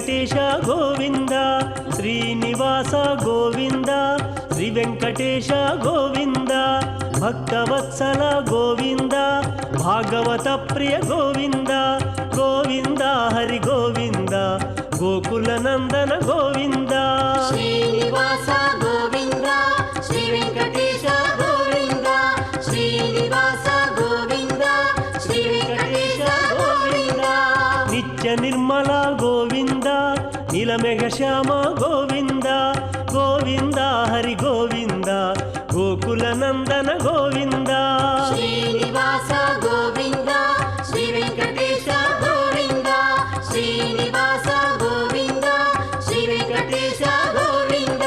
వెంకటేశ గోవింద శ్రీనివాస గోవింద శ్రీ వెంకటేశ గోవింద భక్తవత్సల గోవింద భాగవత ప్రియ గోవింద గోవింద హరి గోవింద గోకుల నందన గోవింద శ్రీనివాస గోవింద శ్రీ వెంకటేశ గోవింద శ్రీనివాస గోవింద శ్రీ వెంకటేశ గోవింద నిత్య నిర్మల గోవింద నీలమేఘ శ్యామ గోవింద గోవింద హరి గోవింద గోకుల నందన గోవింద శ్రీనివాస గోవింద శ్రీ వెంకటేశ గోవింద శ్రీనివాస గోవింద శ్రీ వెంకటేశ గోవింద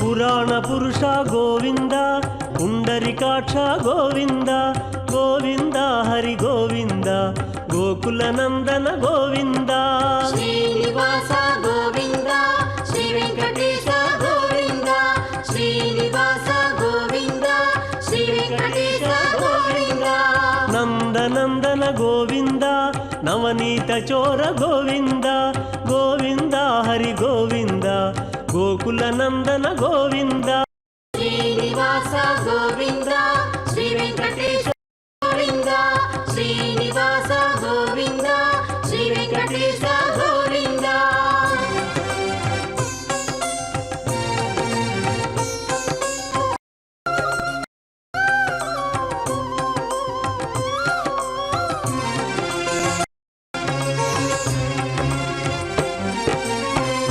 పురాణ పురుష గోవింద పుండరికాక్ష గోవింద గోవింద హరి గోవింద గోకుల నందన గోవింద శ్రీనివాస గోవింద శ్రీ వెంకటేశ గోవింద శ్రీనివాస గోవింద శ్రీ వెంకటేశ గోవింద నందనందన గోవింద నవనీత చోర గోవింద గోవింద హరి గోవింద గోకుల నందన గోవింద శ్రీనివాస గోవింద శ్రీ వెంకటేశ గోవింద శ్రీనివాస గోవింద శ్రీ వెంకటేశ గోవింద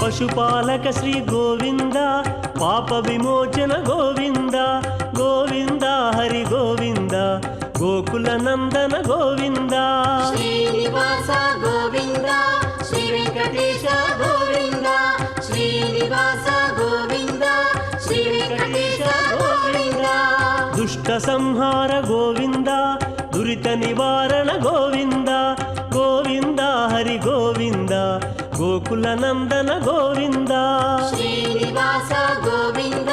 పశుపాలక శ్రీ గోవింద పాప విమోచన గోవింద గోవింద హరి గోవింద గోకుల నందన గోవింద శ్రీనివాస గోవింద శ్రీ వెంకటేశ గోవింద శ్రీనివాస గోవింద శ్రీ వెంకటేశ గోవింద దుష్ట సంహార గోవింద దురిత నివారణ గోవింద గోవింద హరి గోవింద గోకుల నందన గోవింద శ్రీనివాస గోవింద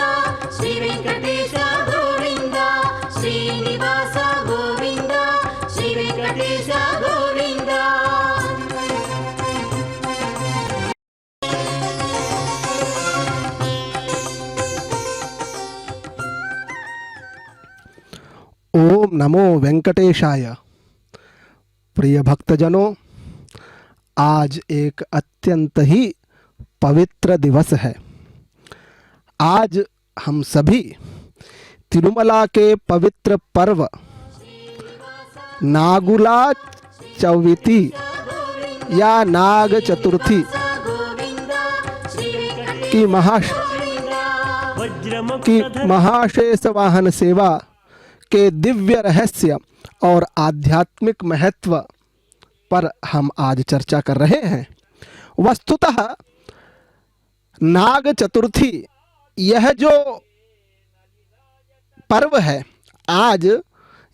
శ్రీ వెంకటేశ గోవింద శ్రీనివాస గోవింద శ్రీ వెంకటేశ గోవింద ओम नमो वेंकटेशाय। प्रिय भक्तजनों, आज एक अत्यंत ही पवित्र दिवस है। आज हम सभी तिरुमला के पवित्र पर्व नागुला चौविती या नाग चतुर्थी की महाशेष वाहन सेवा के दिव्य रहस्य और आध्यात्मिक महत्व पर हम आज चर्चा कर रहे हैं। वस्तुतः नाग चतुर्थी यह जो पर्व है, आज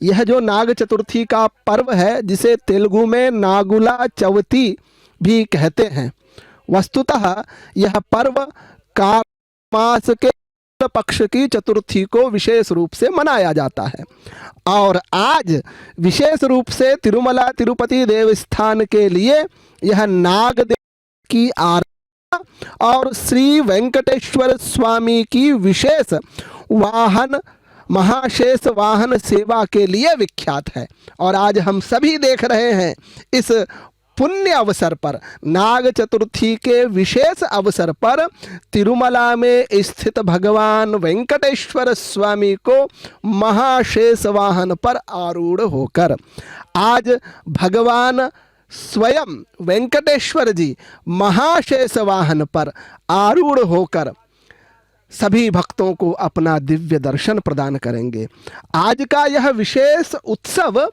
यह जो नाग चतुर्थी का पर्व है, जिसे तेलुगु में नागुला चौवती भी कहते हैं, वस्तुतः यह पर्व कार्तिक मास के पक्ष की चतुर्थी को विशेष रूप से मनाया जाता है। और आज विशेष रूप से तिरुमला तिरुपति देवस्थान के लिए यह नाग देव की आराधना और श्री वेंकटेश्वर स्वामी की विशेष वाहन महाशेष वाहन सेवा के लिए विख्यात है। और आज हम सभी देख रहे हैं, इस पुण्य अवसर पर, नाग चतुर्थी के विशेष अवसर पर तिरुमला में स्थित भगवान वेंकटेश्वर स्वामी को महाशेष वाहन पर आरूढ़ होकर आज भगवान स्वयं वेंकटेश्वर जी महाशेष वाहन पर आरूढ़ होकर सभी भक्तों को अपना दिव्य दर्शन प्रदान करेंगे। आज का यह विशेष उत्सव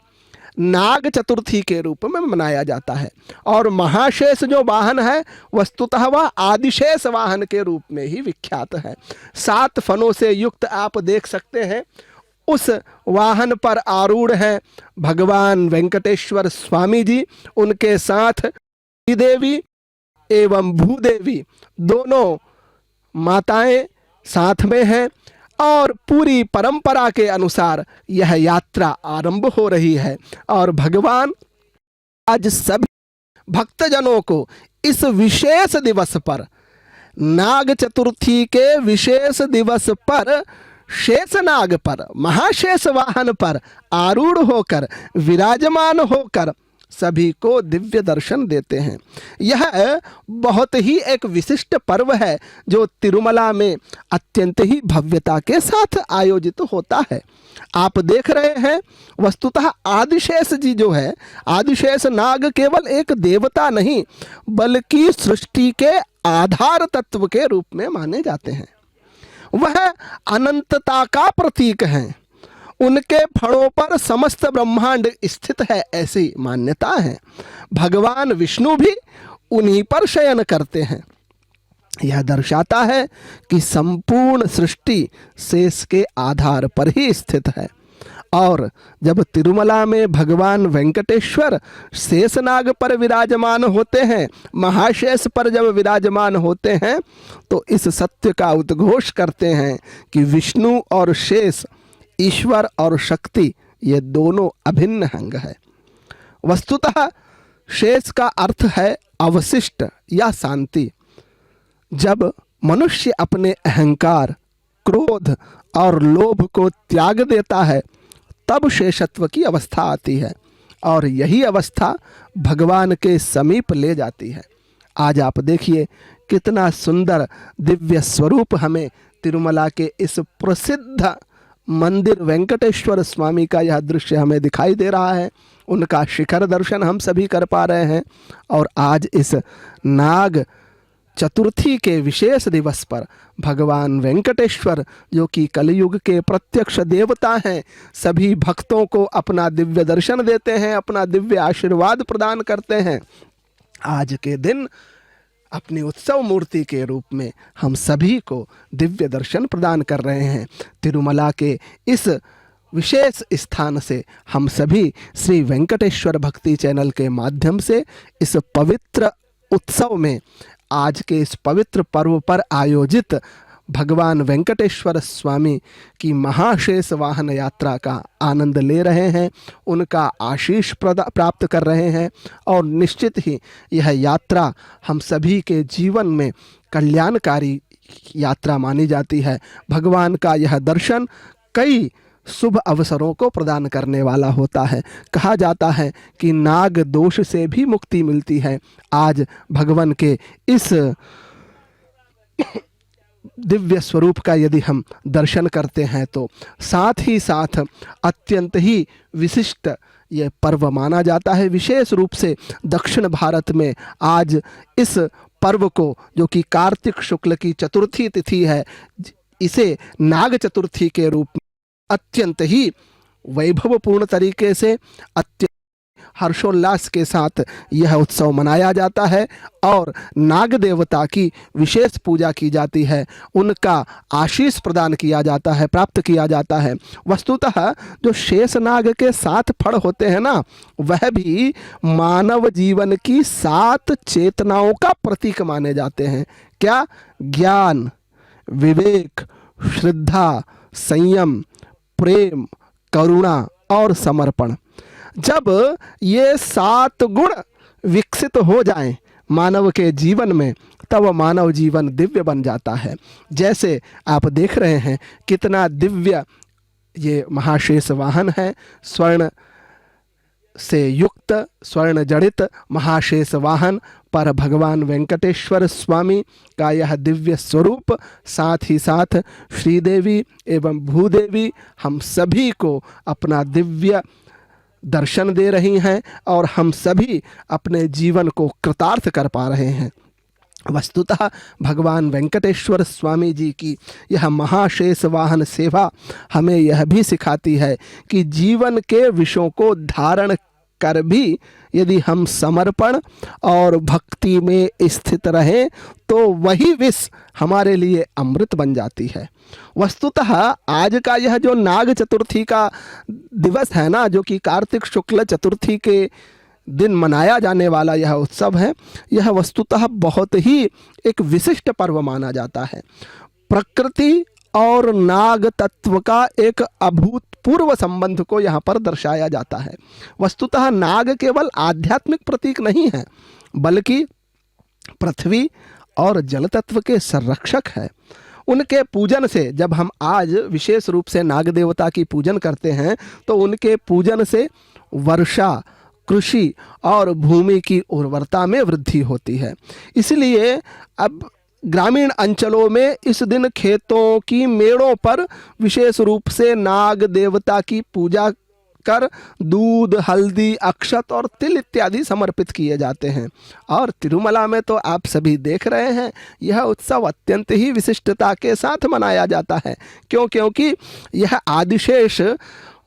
नाग चतुर्थी के रूप में मनाया जाता है। और महाशेष जो वाहन है, वस्तुतः वह आदिशेष वाहन के रूप में ही विख्यात है। 7 फनों से युक्त आप देख सकते हैं, उस वाहन पर आरूढ़ हैं भगवान वेंकटेश्वर स्वामी जी, उनके साथ देवी एवं भूदेवी दोनों माताएं साथ में हैं और पूरी परंपरा के अनुसार यह यात्रा आरंभ हो रही है। और भगवान आज सभी भक्तजनों को इस विशेष दिवस पर, नाग चतुर्थी के विशेष दिवस पर, शेषनाग पर, महाशेष वाहन पर आरूढ़ होकर, विराजमान होकर सभी को दिव्य दर्शन देते हैं। यह बहुत ही एक विशिष्ट पर्व है जो तिरुमला में अत्यंत ही भव्यता के साथ आयोजित होता है। आप देख रहे हैं, वस्तुतः आदिशेष जी जो है, आदिशेष नाग केवल एक देवता नहीं बल्कि सृष्टि के आधार तत्व के रूप में माने जाते हैं। वह अनंतता का प्रतीक हैं। उनके फणों पर समस्त ब्रह्मांड स्थित है, ऐसी मान्यता है। भगवान विष्णु भी उन्हीं पर शयन करते हैं। यह दर्शाता है कि संपूर्ण सृष्टि शेष के आधार पर ही स्थित है। और जब तिरुमला में भगवान वेंकटेश्वर शेषनाग पर विराजमान होते हैं, महाशेष पर जब विराजमान होते हैं, तो इस सत्य का उद्घोष करते हैं कि विष्णु और शेष, ईश्वर और शक्ति, ये दोनों अभिन्न अंग है। वस्तुतः शेष का अर्थ है अवशिष्ट या शांति। जब मनुष्य अपने अहंकार, क्रोध और लोभ को त्याग देता है, तब शेषत्व की अवस्था आती है और यही अवस्था भगवान के समीप ले जाती है। आज आप देखिए कितना सुंदर दिव्य स्वरूप हमें तिरुमला के इस प्रसिद्ध मंदिर वेंकटेश्वर स्वामी का यह दृश्य हमें दिखाई दे रहा है। उनका शिखर दर्शन हम सभी कर पा रहे हैं। और आज इस नाग चतुर्थी के विशेष दिवस पर भगवान वेंकटेश्वर, जो कि कलयुग के प्रत्यक्ष देवता हैं, सभी भक्तों को अपना दिव्य दर्शन देते हैं, अपना दिव्य आशीर्वाद प्रदान करते हैं। आज के दिन अपनी उत्सव मूर्ति के रूप में हम सभी को दिव्य दर्शन प्रदान कर रहे हैं। तिरुमला के इस विशेष स्थान से हम सभी श्री वेंकटेश्वर भक्ति चैनल के माध्यम से इस पवित्र उत्सव में, आज के इस पवित्र पर्व पर आयोजित भगवान वेंकटेश्वर स्वामी की महाशेष वाहन यात्रा का आनंद ले रहे हैं, उनका आशीष प्राप्त कर रहे हैं। और निश्चित ही यह यात्रा हम सभी के जीवन में कल्याणकारी यात्रा मानी जाती है। भगवान का यह दर्शन कई शुभ अवसरों को प्रदान करने वाला होता है। कहा जाता है कि नाग दोष से भी मुक्ति मिलती है। आज भगवान के इस दिव्य स्वरूप का यदि हम दर्शन करते हैं तो साथ ही साथ अत्यंत ही विशिष्ट ये पर्व माना जाता है। विशेष रूप से दक्षिण भारत में आज इस पर्व को, जो कि कार्तिक शुक्ल की चतुर्थी तिथि है, इसे नाग चतुर्थी के रूप में अत्यंत ही वैभवपूर्ण तरीके से, अत्यंत हर्षोल्लास के साथ यह उत्सव मनाया जाता है और नाग देवता की विशेष पूजा की जाती है, उनका आशीष प्रदान किया जाता है, प्राप्त किया जाता है। वस्तुतः जो शेष नाग के 7 फड़ होते हैं ना, वह भी मानव जीवन की 7 चेतनाओं का प्रतीक माने जाते हैं। क्या? ज्ञान, विवेक, श्रद्धा, संयम, प्रेम, करुणा और समर्पण। जब ये 7 गुण विकसित हो जाएं मानव के जीवन में, तब मानव जीवन दिव्य बन जाता है। जैसे आप देख रहे हैं कितना दिव्य ये महाशेष वाहन है। स्वर्ण से युक्त, स्वर्ण जड़ित महाशेष वाहन पर भगवान वेंकटेश्वर स्वामी का यह दिव्य स्वरूप, साथ ही साथ श्रीदेवी एवं भूदेवी हम सभी को अपना दिव्य दर्शन दे रही हैं और हम सभी अपने जीवन को कृतार्थ कर पा रहे हैं। वस्तुतः भगवान वेंकटेश्वर स्वामी जी की यह महाशेष वाहन सेवा हमें यह भी सिखाती है कि जीवन के विषयों को धारण कर भी यदि हम समर्पण और भक्ति में स्थित रहें तो वही विष हमारे लिए अमृत बन जाती है। वस्तुतः आज का यह जो नाग चतुर्थी का दिवस है ना, जो कि कार्तिक शुक्ल चतुर्थी के दिन मनाया जाने वाला यह उत्सव है, यह वस्तुतः बहुत ही एक विशिष्ट पर्व माना जाता है। प्रकृति और नाग तत्व का एक अभूतपूर्व संबंध को यहाँ पर दर्शाया जाता है। वस्तुतः नाग केवल आध्यात्मिक प्रतीक नहीं है, बल्कि पृथ्वी और जल तत्व के संरक्षक है। उनके पूजन से, जब हम आज विशेष रूप से नाग देवता की पूजन करते हैं, तो उनके पूजन से वर्षा, कृषि और भूमि की उर्वरता में वृद्धि होती है। इसलिए अब ग्रामीण अंचलों में इस दिन खेतों की मेड़ों पर विशेष रूप से नाग देवता की पूजा कर दूध, हल्दी, अक्षत और तिल इत्यादि समर्पित किए जाते हैं। और तिरुमला में तो आप सभी देख रहे हैं, यह उत्सव अत्यंत ही विशिष्टता के साथ मनाया जाता है। क्योंकि यह आदिशेष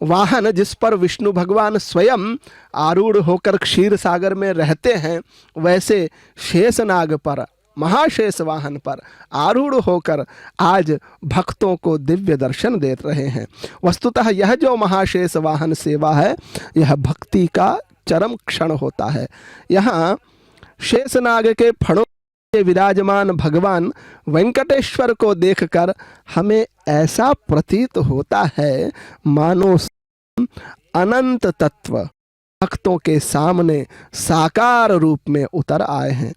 वाहन जिस पर विष्णु भगवान स्वयं आरूढ़ होकर क्षीर सागर में रहते हैं, वैसे शेषनाग पर, महाशेष वाहन पर आरूढ़ होकर आज भक्तों को दिव्य दर्शन दे रहे हैं। वस्तुतः यह जो महाशेष वाहन सेवा है, यह भक्ति का चरम क्षण होता है। यहाँ शेषनाग के फणों में विराजमान भगवान वेंकटेश्वर को देखकर हमें ऐसा प्रतीत होता है मानो अनंत तत्व भक्तों के सामने साकार रूप में उतर आए हैं।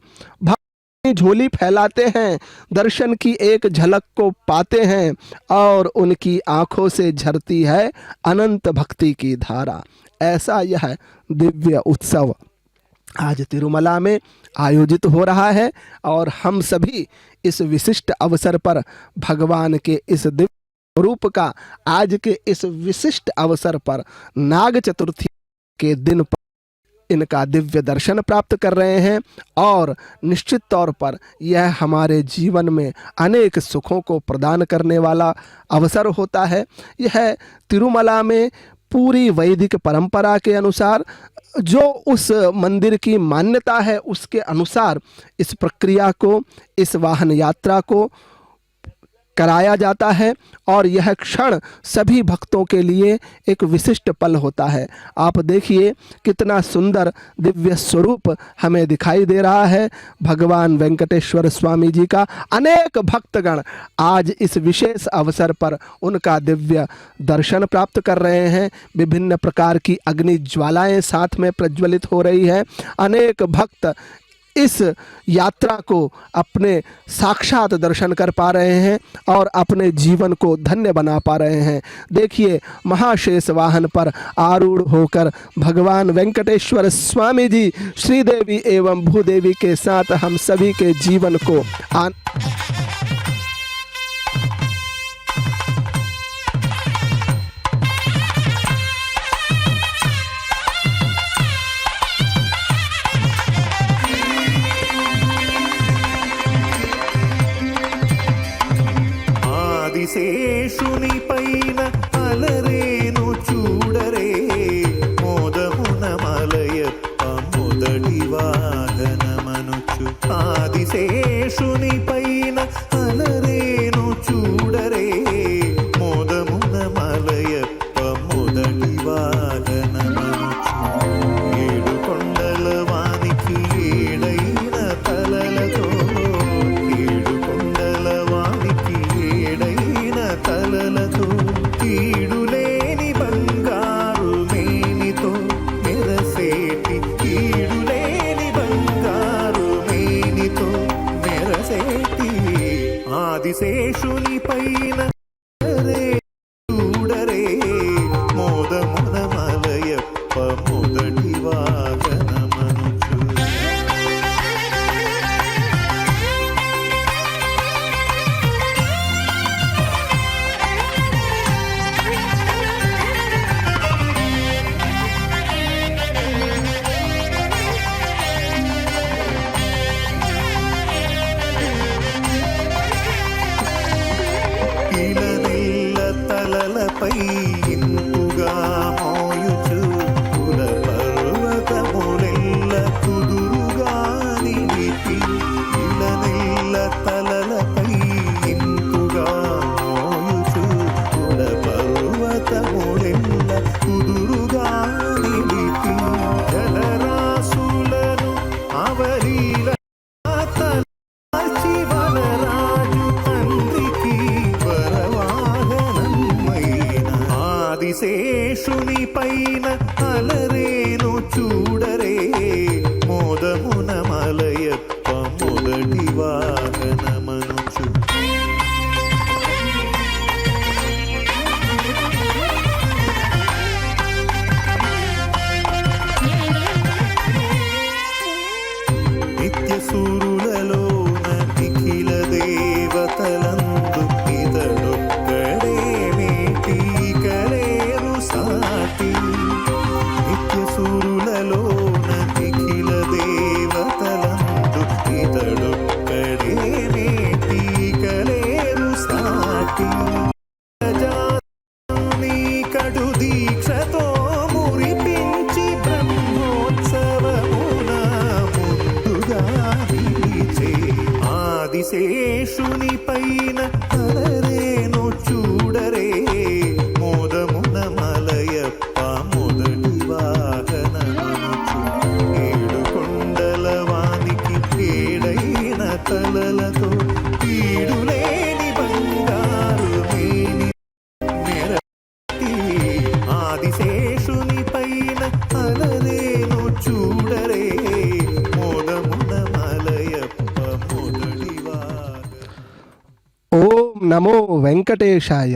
झोली फैलाते हैं, दर्शन की एक झलक को पाते हैं और उनकी आंखों से झरती है अनंत भक्ति की धारा। ऐसा यह दिव्य उत्सव आज तिरुमला में आयोजित हो रहा है और हम सभी इस विशिष्ट अवसर पर भगवान के इस दिव्य रूप का आज के इस विशिष्ट अवसर पर नाग चतुर्थी के दिन पर इनका दिव्य दर्शन प्राप्त कर रहे हैं। और निश्चित तौर पर यह हमारे जीवन में अनेक सुखों को प्रदान करने वाला अवसर होता है। यह तिरुमला में पूरी वैदिक परंपरा के अनुसार, जो उस मंदिर की मान्यता है उसके अनुसार इस प्रक्रिया को, इस वाहन यात्रा को कराया जाता है और यह क्षण सभी भक्तों के लिए एक विशिष्ट पल होता है। आप देखिए कितना सुंदर दिव्य स्वरूप हमें दिखाई दे रहा है भगवान वेंकटेश्वर स्वामी जी का। अनेक भक्तगण आज इस विशेष अवसर पर उनका दिव्य दर्शन प्राप्त कर रहे हैं। विभिन्न प्रकार की अग्नि ज्वालाएं साथ में प्रज्वलित हो रही है। अनेक भक्त इस यात्रा को अपने साक्षात दर्शन कर पा रहे हैं और अपने जीवन को धन्य बना पा रहे हैं। देखिए महाशेष वाहन पर आरूढ़ होकर भगवान वेंकटेश्वर स्वामी जी श्रीदेवी एवं भूदेवी के साथ हम सभी के जीवन को శేషుని పైన అలరేను చూడరే మోదమున మలయప్ప మొదటి వాహనమనుచు ఆదిశేషుని పైన అలరేను చూడరే మోదమున మలయప్ప మొదటి వాహనమనుచు ఏడు కొండల వానికి ఏడైన తలలతో ఏడు కొండల వానికి తలలతో కీడులేని బంగారు మేనితో మెరసేటి కీడులేని బంగారు మేనితో మెరసేటి ఆదిశేషుని పైన చూడరే మోదమున మలయప్ప మొదటి వాహనమనుచు తలలపై ఇంపుగా మోయుచు కుల పర్వతములెల్ల కుదురుగా నిలిపి ఇలనెల్ల తలలపై ఇంపుగా మోయుచు కుల పర్వతములెల్ల కుదురుగా నిలిపి జలరా ఆదిశేషుని పైన అలరేను చూడరే మోదమున మలయప్ప మొదటి వాహనమనుచు నిత్య సూరులలోన నిఖిల దేవతలందు ఇతడొక్కడే మేటి కలేరు సాటి నిత్య సూరులలోన నిఖిల దేవతలందు ఇతడొక్కడే మేటి కలేరు సాటి నీ కడు దీక్షతో మురిపించి బ్రహ్మోత్సవమున ముందుగా నిలిచే ఆదిశేషుని పైన అలరేను చూడరే మోదమున మలయప్ప మొదటి వాహనమనుచు ఏడు కొండల వానికి ఏడైన తలలతో ఈడులేని బంగారు మేని మెరటి ఆదిశేషుని పైన అలరేను చూడరే మోదమున మలయప్ప మొదటి వాహన ओम नमो वेंकटेशाय।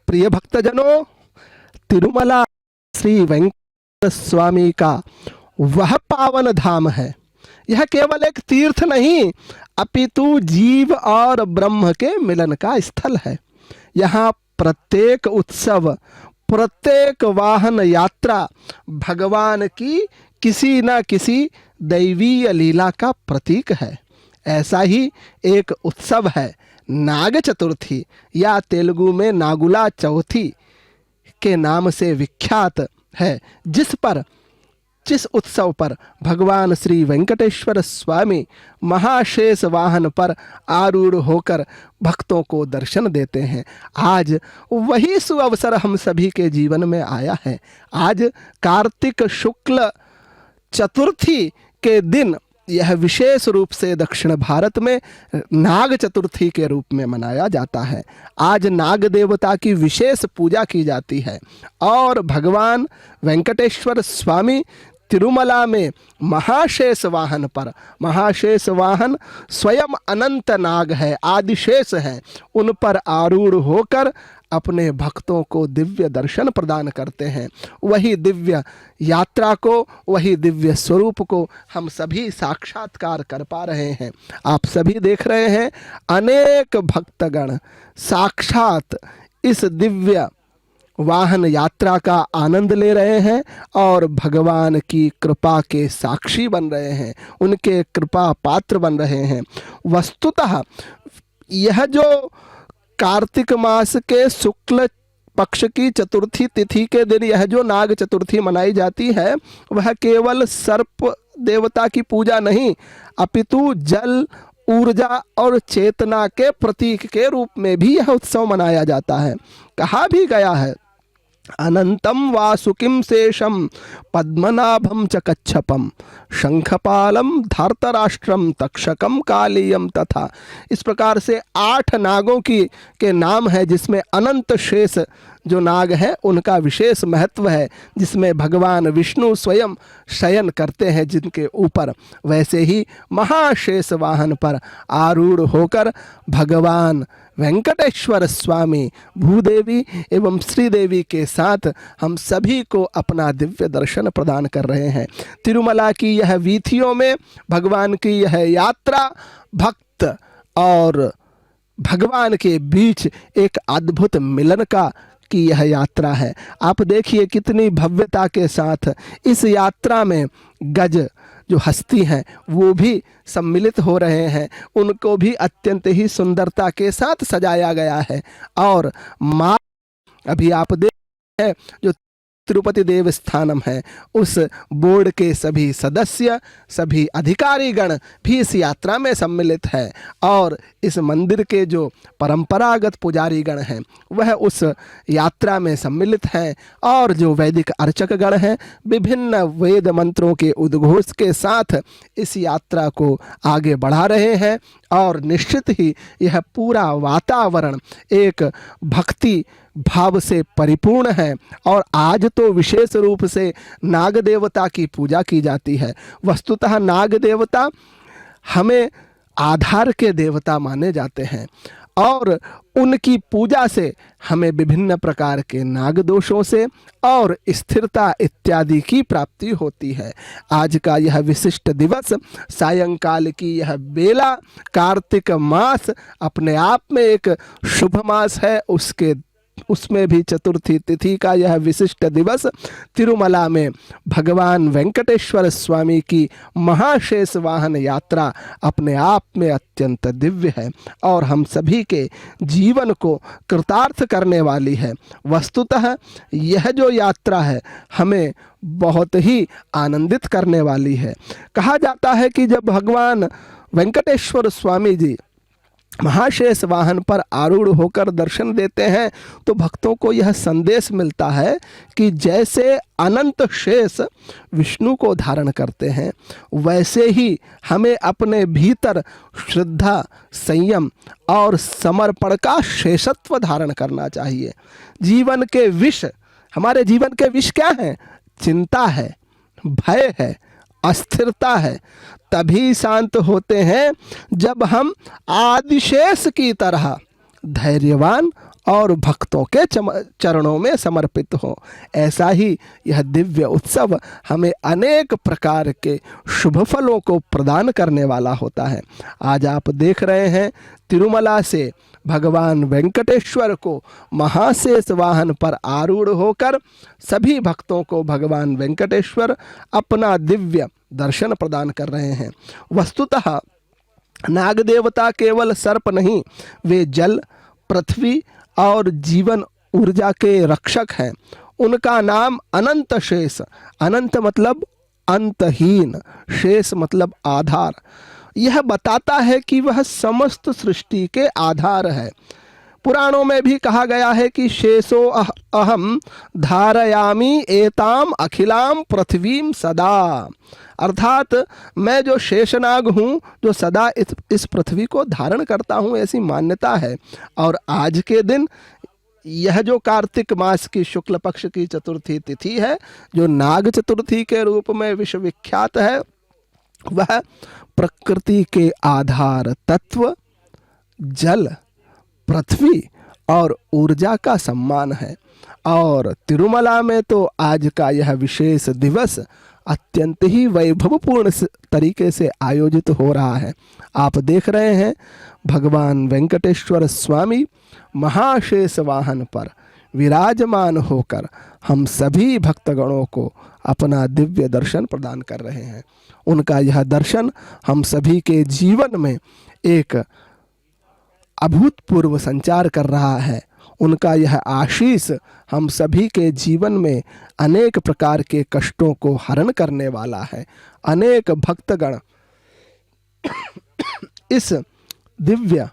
प्रिय भक्तजनों, तिरुमला श्री वेंकटेश्वर स्वामी का वह पावन धाम है। यह केवल एक तीर्थ नहीं अपितु जीव और ब्रह्म के मिलन का स्थल है। यहाँ प्रत्येक उत्सव, प्रत्येक वाहन यात्रा भगवान की किसी न किसी दैवीय लीला का प्रतीक है। ऐसा ही एक उत्सव है नाग चतुर्थी, या तेलुगु में नागुला चौथी के नाम से विख्यात है, जिस उत्सव पर भगवान श्री वेंकटेश्वर स्वामी महाशेष वाहन पर आरूढ़ होकर भक्तों को दर्शन देते हैं। आज वही सुअवसर हम सभी के जीवन में आया है। आज कार्तिक शुक्ल चतुर्थी के दिन यह विशेष रूप से दक्षिण भारत में नाग चतुर्थी के रूप में मनाया जाता है। आज नाग देवता की विशेष पूजा की जाती है और भगवान वेंकटेश्वर स्वामी तिरुमला में महाशेष वाहन पर, महाशेष वाहन स्वयं अनंत नाग है, आदिशेष है, उन पर आरूढ़ होकर अपने भक्तों को दिव्य दर्शन प्रदान करते हैं। वही दिव्य यात्रा को, वही दिव्य स्वरूप को हम सभी साक्षात्कार कर पा रहे हैं। आप सभी देख रहे हैं अनेक भक्तगण साक्षात इस दिव्य वाहन यात्रा का आनंद ले रहे हैं और भगवान की कृपा के साक्षी बन रहे हैं, उनके कृपा पात्र बन रहे हैं। वस्तुतः यह जो कार्तिक मास के शुक्ल पक्ष की चतुर्थी तिथि के दिन यह जो नाग चतुर्थी मनाई जाती है, वह केवल सर्प देवता की पूजा नहीं अपितु जल, ऊर्जा और चेतना के प्रतीक के रूप में भी यह उत्सव मनाया जाता है। कहा भी गया है अनंतम वासुकिम शेषम पद्मनाभम च कच्छपम शंखपालम धार्तराष्ट्रम तक्षकम कालियम तथा। इस प्रकार से 8 नागों के नाम है, जिसमें अनंत शेष जो नाग हैं उनका विशेष महत्व है, जिसमें भगवान विष्णु स्वयं शयन करते हैं जिनके ऊपर। वैसे ही महाशेष वाहन पर आरूढ़ होकर भगवान वेंकटेश्वर स्वामी भूदेवी एवं श्रीदेवी के साथ हम सभी को अपना दिव्य दर्शन प्रदान कर रहे हैं। तिरुमला की यह वीथियों में भगवान की यह यात्रा भक्त और भगवान के बीच एक अद्भुत मिलन का की यह यात्रा है। आप देखिए कितनी भव्यता के साथ इस यात्रा में गज जो हस्ती हैं वो भी सम्मिलित हो रहे हैं, उनको भी अत्यंत ही सुंदरता के साथ सजाया गया है। और माँ अभी आप देख रहे हैं जो तिरुपति देवस्थानम है, उस बोर्ड के सभी सदस्य, सभी अधिकारीगण भी इस यात्रा में सम्मिलित है और इस मंदिर के जो परंपरागत पुजारीगण हैं वह उस यात्रा में सम्मिलित हैं और जो वैदिक अर्चकगण हैं विभिन्न वेद मंत्रों के उद्घोष के साथ इस यात्रा को आगे बढ़ा रहे हैं। और निश्चित ही यह पूरा वातावरण एक भक्ति भाव से परिपूर्ण है। और आज तो विशेष रूप से नाग देवता की पूजा की जाती है। वस्तुतः नाग देवता हमें आधार के देवता माने जाते हैं और उनकी पूजा से हमें विभिन्न प्रकार के नाग दोषों से और स्थिरता इत्यादि की प्राप्ति होती है। आज का यह विशिष्ट दिवस, सायंकाल की यह बेला, कार्तिक मास अपने आप में एक शुभ मास है। उसमें भी चतुर्थी तिथि का यह विशिष्ट दिवस तिरुमला में भगवान वेंकटेश्वर स्वामी की महाशेष वाहन यात्रा अपने आप में अत्यंत दिव्य है और हम सभी के जीवन को कृतार्थ करने वाली है। वस्तुतः यह जो यात्रा है हमें बहुत ही आनंदित करने वाली है। कहा जाता है कि जब भगवान वेंकटेश्वर स्वामी जी महाशेष वाहन पर आरूढ़ होकर दर्शन देते हैं तो भक्तों को यह संदेश मिलता है कि जैसे अनंत शेष विष्णु को धारण करते हैं, वैसे ही हमें अपने भीतर श्रद्धा, संयम और समर्पण का शेषत्व धारण करना चाहिए। जीवन के विष, हमारे जीवन के विष क्या हैं? चिंता है, भय है, अस्थिरता है। तभी शांत होते हैं जब हम आदिशेष की तरह धैर्यवान और भक्तों के चरणों में समर्पित हो। ऐसा ही यह दिव्य उत्सव हमें अनेक प्रकार के शुभ फलों को प्रदान करने वाला होता है। आज आप देख रहे हैं तिरुमला से भगवान वेंकटेश्वर को महाशेष वाहन पर आरूढ़ होकर सभी भक्तों को भगवान वेंकटेश्वर अपना दिव्य दर्शन प्रदान कर रहे हैं। वस्तुतः नाग देवता केवल सर्प नहीं, वे जल, पृथ्वी और जीवन ऊर्जा के रक्षक हैं। उनका नाम अनंत शेष, अनंत मतलब अंतहीन, शेष मतलब आधार, यह बताता है कि वह समस्त सृष्टि के आधार है। पुराणों में भी कहा गया है कि शेषो अहम धारयामी एताम अखिलाम पृथ्वीम सदा, अर्थात मैं जो शेषनाग हूँ जो सदा इस पृथ्वी को धारण करता हूँ, ऐसी मान्यता है। और आज के दिन यह जो कार्तिक मास की शुक्ल पक्ष की चतुर्थी तिथि है, जो नाग चतुर्थी के रूप में विश्वविख्यात है, वह प्रकृति के आधार तत्व जल, पृथ्वी और ऊर्जा का सम्मान है। और तिरुमला में तो आज का यह विशेष दिवस अत्यंत ही वैभवपूर्ण तरीके से आयोजित हो रहा है। आप देख रहे हैं भगवान वेंकटेश्वर स्वामी महाशेष वाहन पर विराजमान होकर हम सभी भक्तगणों को अपना दिव्य दर्शन प्रदान कर रहे हैं। उनका यह दर्शन हम सभी के जीवन में एक अभूतपूर्व संचार कर रहा है। उनका यह आशीष हम सभी के जीवन में अनेक प्रकार के कष्टों को हरण करने वाला है। अनेक भक्तगण इस दिव्य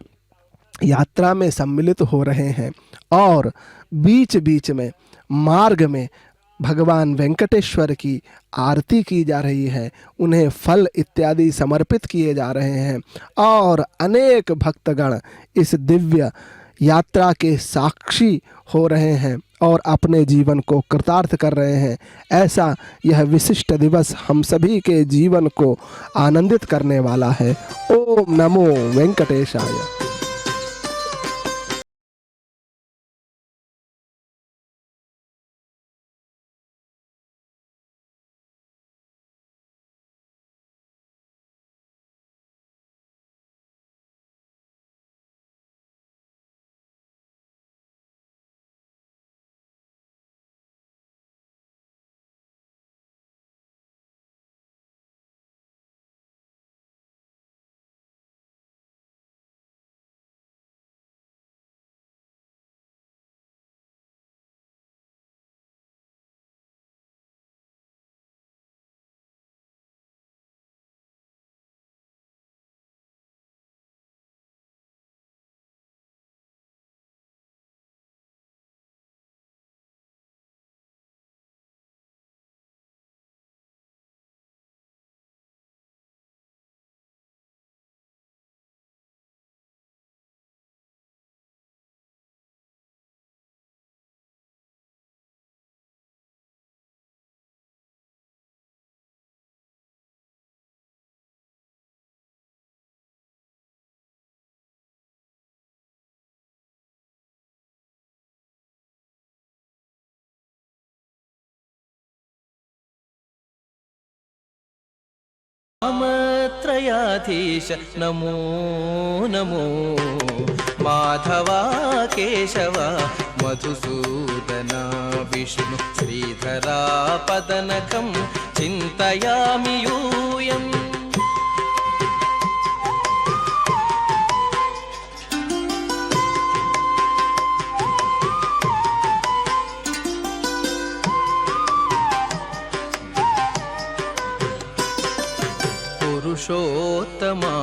यात्रा में सम्मिलित हो रहे हैं और बीच बीच में मार्ग में भगवान वेंकटेश्वर की आरती की जा रही है, उन्हें फल इत्यादि समर्पित किए जा रहे हैं और अनेक भक्तगण इस दिव्य यात्रा के साक्षी हो रहे हैं और अपने जीवन को कृतार्थ कर रहे हैं। ऐसा यह विशिष्ट दिवस हम सभी के जीवन को आनंदित करने वाला है। ओम नमो वेंकटेशाय। रामत्रयाधीश नमो नमो माधवा केशव मधुसूदना विष्णु श्रीधरा पदनकं चिन्तयामि यूयम् पुरुषोत्तमा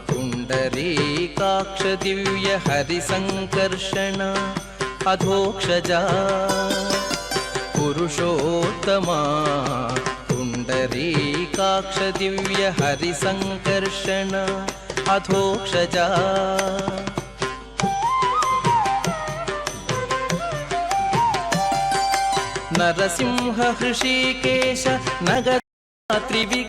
पुण्डरीकाक्ष दिव्य हरिसङ्कर्षण अधोक्षजा पुरुषोत्तमा पुण्डरीकाक्ष दिव्य हरिसङ्कर्षण अधोक्षजा नरसिंह हृषीकेश नगरात्रिवि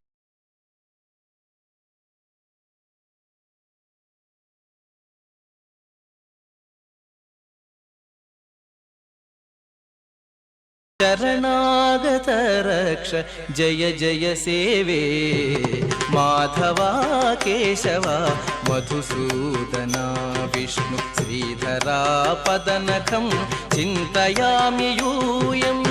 शरणागत रक्ष जय जय सेवे माधवा केशव मधुसूदना विष्णु श्रीधरा पदनखं चिन्तयामि यूयम्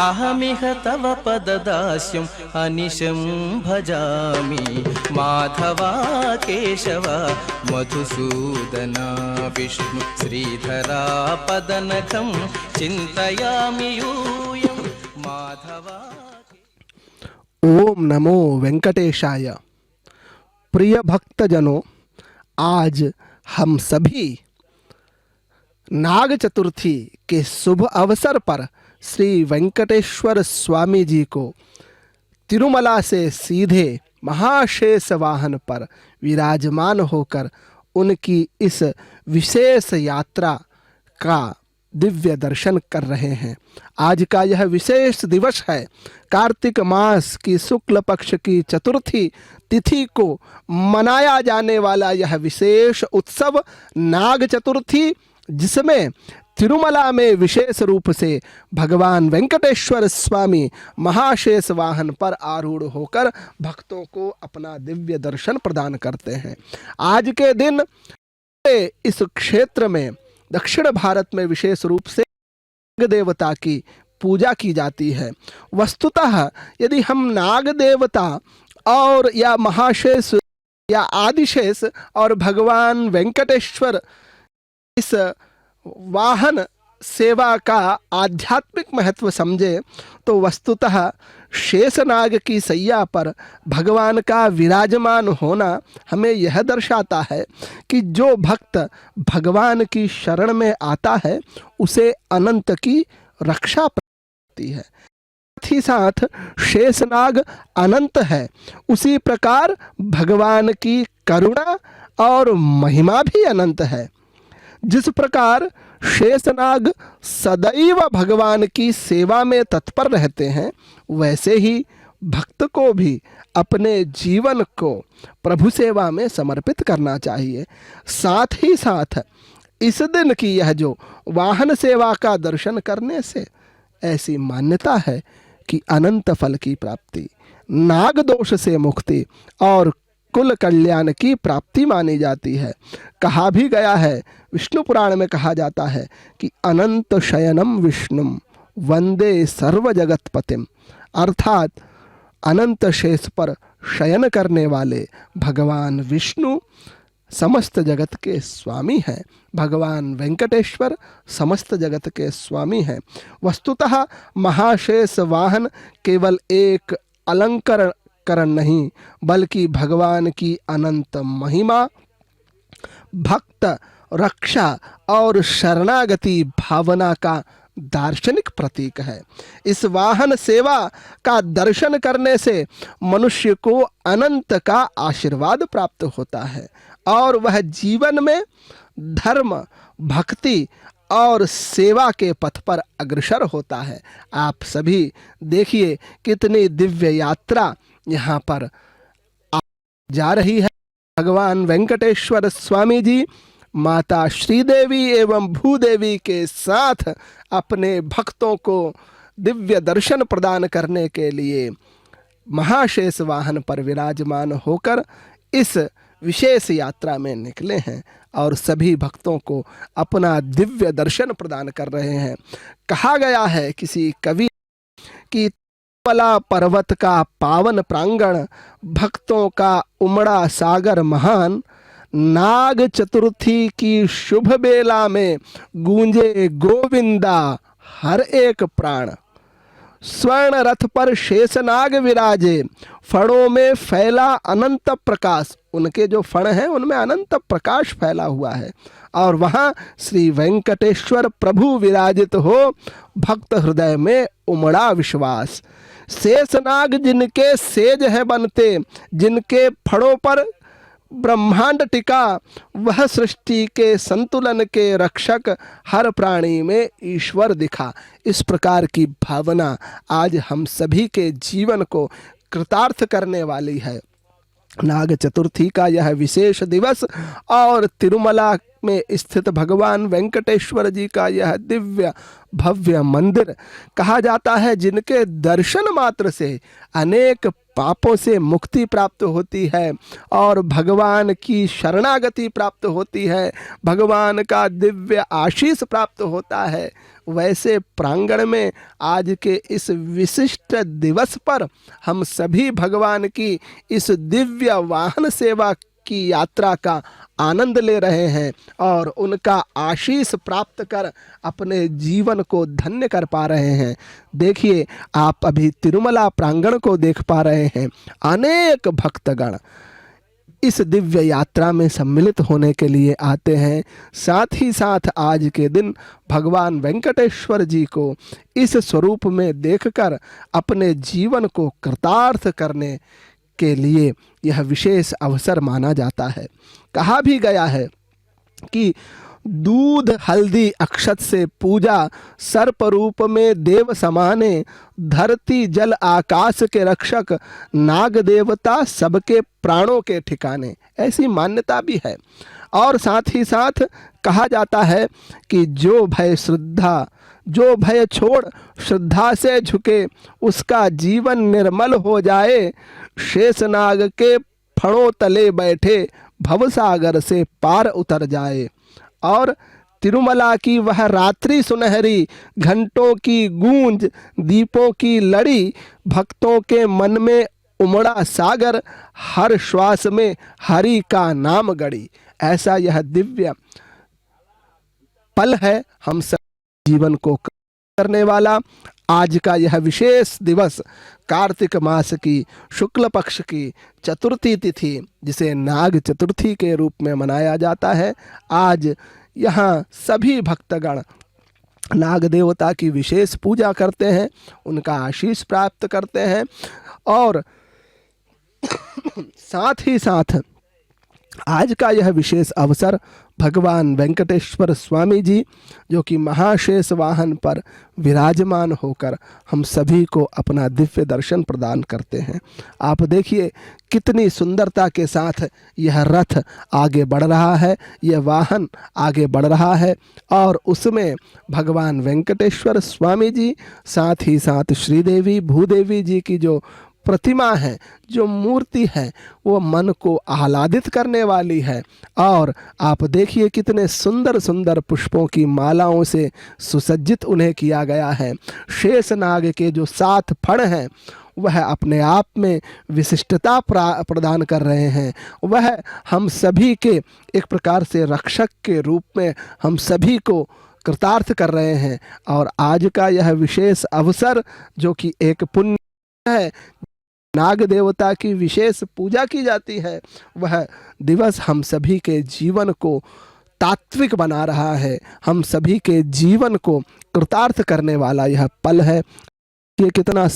अहमिह तव पददास्यम् अनिशं भजामि माधवा केशव मधुसूदना विष्णु श्रीधरा पदनखं चिन्तयामि यूयं माधवा। ओम नमो वेंकटेशाय। प्रिय भक्तजनों, आज हम सभी नाग चतुर्थी के शुभ अवसर पर श्री वेंकटेश्वर स्वामी जी को तिरुमला से सीधे महाशेष वाहन पर विराजमान होकर उनकी इस विशेष यात्रा का दिव्य दर्शन कर रहे हैं। आज का यह विशेष दिवस है कार्तिक मास की शुक्ल पक्ष की चतुर्थी तिथि को मनाया जाने वाला यह विशेष उत्सव नाग चतुर्थी, जिसमें तिरुमला में विशेष रूप से भगवान वेंकटेश्वर स्वामी महाशेष वाहन पर आरूढ़ होकर भक्तों को अपना दिव्य दर्शन प्रदान करते हैं। आज के दिन इस क्षेत्र में दक्षिण भारत में विशेष रूप से नाग देवता की पूजा की जाती है। वस्तुतः यदि हम नाग देवता और या महाशेष या आदिशेष और भगवान वेंकटेश्वर इस वाहन सेवा का आध्यात्मिक महत्व समझे तो वस्तुतः शेषनाग की सैया पर भगवान का विराजमान होना हमें यह दर्शाता है कि जो भक्त भगवान की शरण में आता है उसे अनंत की रक्षा प्राप्त होती है। साथ ही साथ शेषनाग अनंत है, उसी प्रकार भगवान की करुणा और महिमा भी अनंत है। जिस प्रकार शेषनाग सदैव भगवान की सेवा में तत्पर रहते हैं, वैसे ही भक्त को भी अपने जीवन को प्रभु सेवा में समर्पित करना चाहिए। साथ ही साथ इस दिन की यह जो वाहन सेवा का दर्शन करने से ऐसी मान्यता है कि अनंत फल की प्राप्ति, नाग दोष से मुक्ति और कुल कल्याण की प्राप्ति मानी जाती है। कहा भी गया है, विष्णु पुराण में कहा जाता है कि अनंत शयनम विष्णुम वंदे सर्व जगतपतिम, अर्थात अनंत शेष पर शयन करने वाले भगवान विष्णु समस्त जगत के स्वामी हैं। भगवान वेंकटेश्वर समस्त जगत के स्वामी हैं। वस्तुतः महाशेष वाहन केवल एक अलंकरण नहीं, बल्कि भगवान की अनंत महिमा, भक्त रक्षा और शरणागति भावना का दार्शनिक प्रतीक है। इस वाहन सेवा का दर्शन करने से मनुष्य को अनंत का आशीर्वाद प्राप्त होता है और वह जीवन में धर्म, भक्ति और सेवा के पथ पर अग्रसर होता है। आप सभी देखिए कितनी दिव्य यात्रा यहाँ पर जा रही है। भगवान वेंकटेश्वर स्वामी जी माता श्रीदेवी एवं भूदेवी के साथ अपने भक्तों को दिव्य दर्शन प्रदान करने के लिए महाशेष वाहन पर विराजमान होकर इस विशेष यात्रा में निकले हैं और सभी भक्तों को अपना दिव्य दर्शन प्रदान कर रहे हैं। कहा गया है किसी कवि कि तिरुमला पर्वत का पावन प्रांगण, भक्तों का उमड़ा सागर महान, नाग चतुर्थी की शुभ बेला में गूंजे गोविंदा हर एक प्राण। स्वर्ण रथ पर शेषनाग विराजे, फणों में फैला अनंत प्रकाश। उनके जो फण हैं उनमें अनंत प्रकाश फैला हुआ है और वहाँ श्री वेंकटेश्वर प्रभु विराजित हो, भक्त हृदय में उमड़ा विश्वास। शेषनाग जिनके सेज है बनते, जिनके फणों पर ब्रह्मांड टिका, वह सृष्टि के संतुलन के रक्षक, हर प्राणी में ईश्वर दिखा। इस प्रकार की भावना आज हम सभी के जीवन को कृतार्थ करने वाली है। नाग चतुर्थी का यह विशेष दिवस और तिरुमला में स्थित भगवान वेंकटेश्वर जी का यह दिव्य भव्य मंदिर, कहा जाता है जिनके दर्शन मात्र से अनेक पापों से मुक्ति प्राप्त होती है और भगवान की शरणागति प्राप्त होती है, भगवान का दिव्य आशीष प्राप्त होता है। वैसे प्रांगण में आज के इस विशिष्ट दिवस पर हम सभी भगवान की इस दिव्य वाहन सेवा की यात्रा का आनंद ले रहे हैं और उनका आशीष प्राप्त कर अपने जीवन को धन्य कर पा रहे हैं। देखिए, आप अभी तिरुमला प्रांगण को देख पा रहे हैं। अनेक भक्तगण इस दिव्य यात्रा में सम्मिलित होने के लिए आते हैं। साथ ही साथ आज के दिन भगवान वेंकटेश्वर जी को इस स्वरूप में देखकर अपने जीवन को कृतार्थ करने के लिए यह विशेष अवसर माना जाता है। कहा भी गया है कि दूध हल्दी अक्षत से पूजा, सर्प रूप में देव समाने, धरती जल आकाश के रक्षक, नाग देवता सबके प्राणों के ठिकाने। ऐसी मान्यता भी है। और साथ ही साथ कहा जाता है कि जो भय छोड़ श्रद्धा से झुके, उसका जीवन निर्मल हो जाए। शेषनाग के फणों तले बैठे, भवसागर से पार उतर जाए। और तिरुमला की वह रात्रि सुनहरी, घंटों की गूंज, दीपों की लड़ी, भक्तों के मन में उमड़ा सागर, हर श्वास में हरि का नाम गड़ी। ऐसा यह दिव्य पल है हम सब जीवन को करने वाला। आज का यह विशेष दिवस कार्तिक मास की शुक्ल पक्ष की चतुर्थी तिथि, जिसे नाग चतुर्थी के रूप में मनाया जाता है। आज यहाँ सभी भक्तगण नाग देवता की विशेष पूजा करते हैं, उनका आशीष प्राप्त करते हैं और साथ ही साथ आज का यह विशेष अवसर भगवान वेंकटेश्वर स्वामी जी, जो कि महाशेष वाहन पर विराजमान होकर हम सभी को अपना दिव्य दर्शन प्रदान करते हैं। आप देखिए कितनी सुंदरता के साथ यह रथ आगे बढ़ रहा है, यह वाहन आगे बढ़ रहा है और उसमें भगवान वेंकटेश्वर स्वामी जी, साथ ही साथ श्रीदेवी भूदेवी जी की जो प्रतिमा है, जो मूर्ति है, वो मन को आह्लादित करने वाली है। और आप देखिए कितने सुंदर सुंदर पुष्पों की मालाओं से सुसज्जित उन्हें किया गया है। शेषनाग के जो 7 फण हैं वह अपने आप में विशिष्टता प्रदान कर रहे हैं। वह हम सभी के एक प्रकार से रक्षक के रूप में हम सभी को कृतार्थ कर रहे हैं। और आज का यह विशेष अवसर जो कि एक पुण्य है, नाग देवता की विशेष पूजा की जाती है, वह दिवस हम सभी के जीवन को तात्विक बना रहा है, हम सभी के जीवन को कृतार्थ करने वाला यह पल है। ये कितना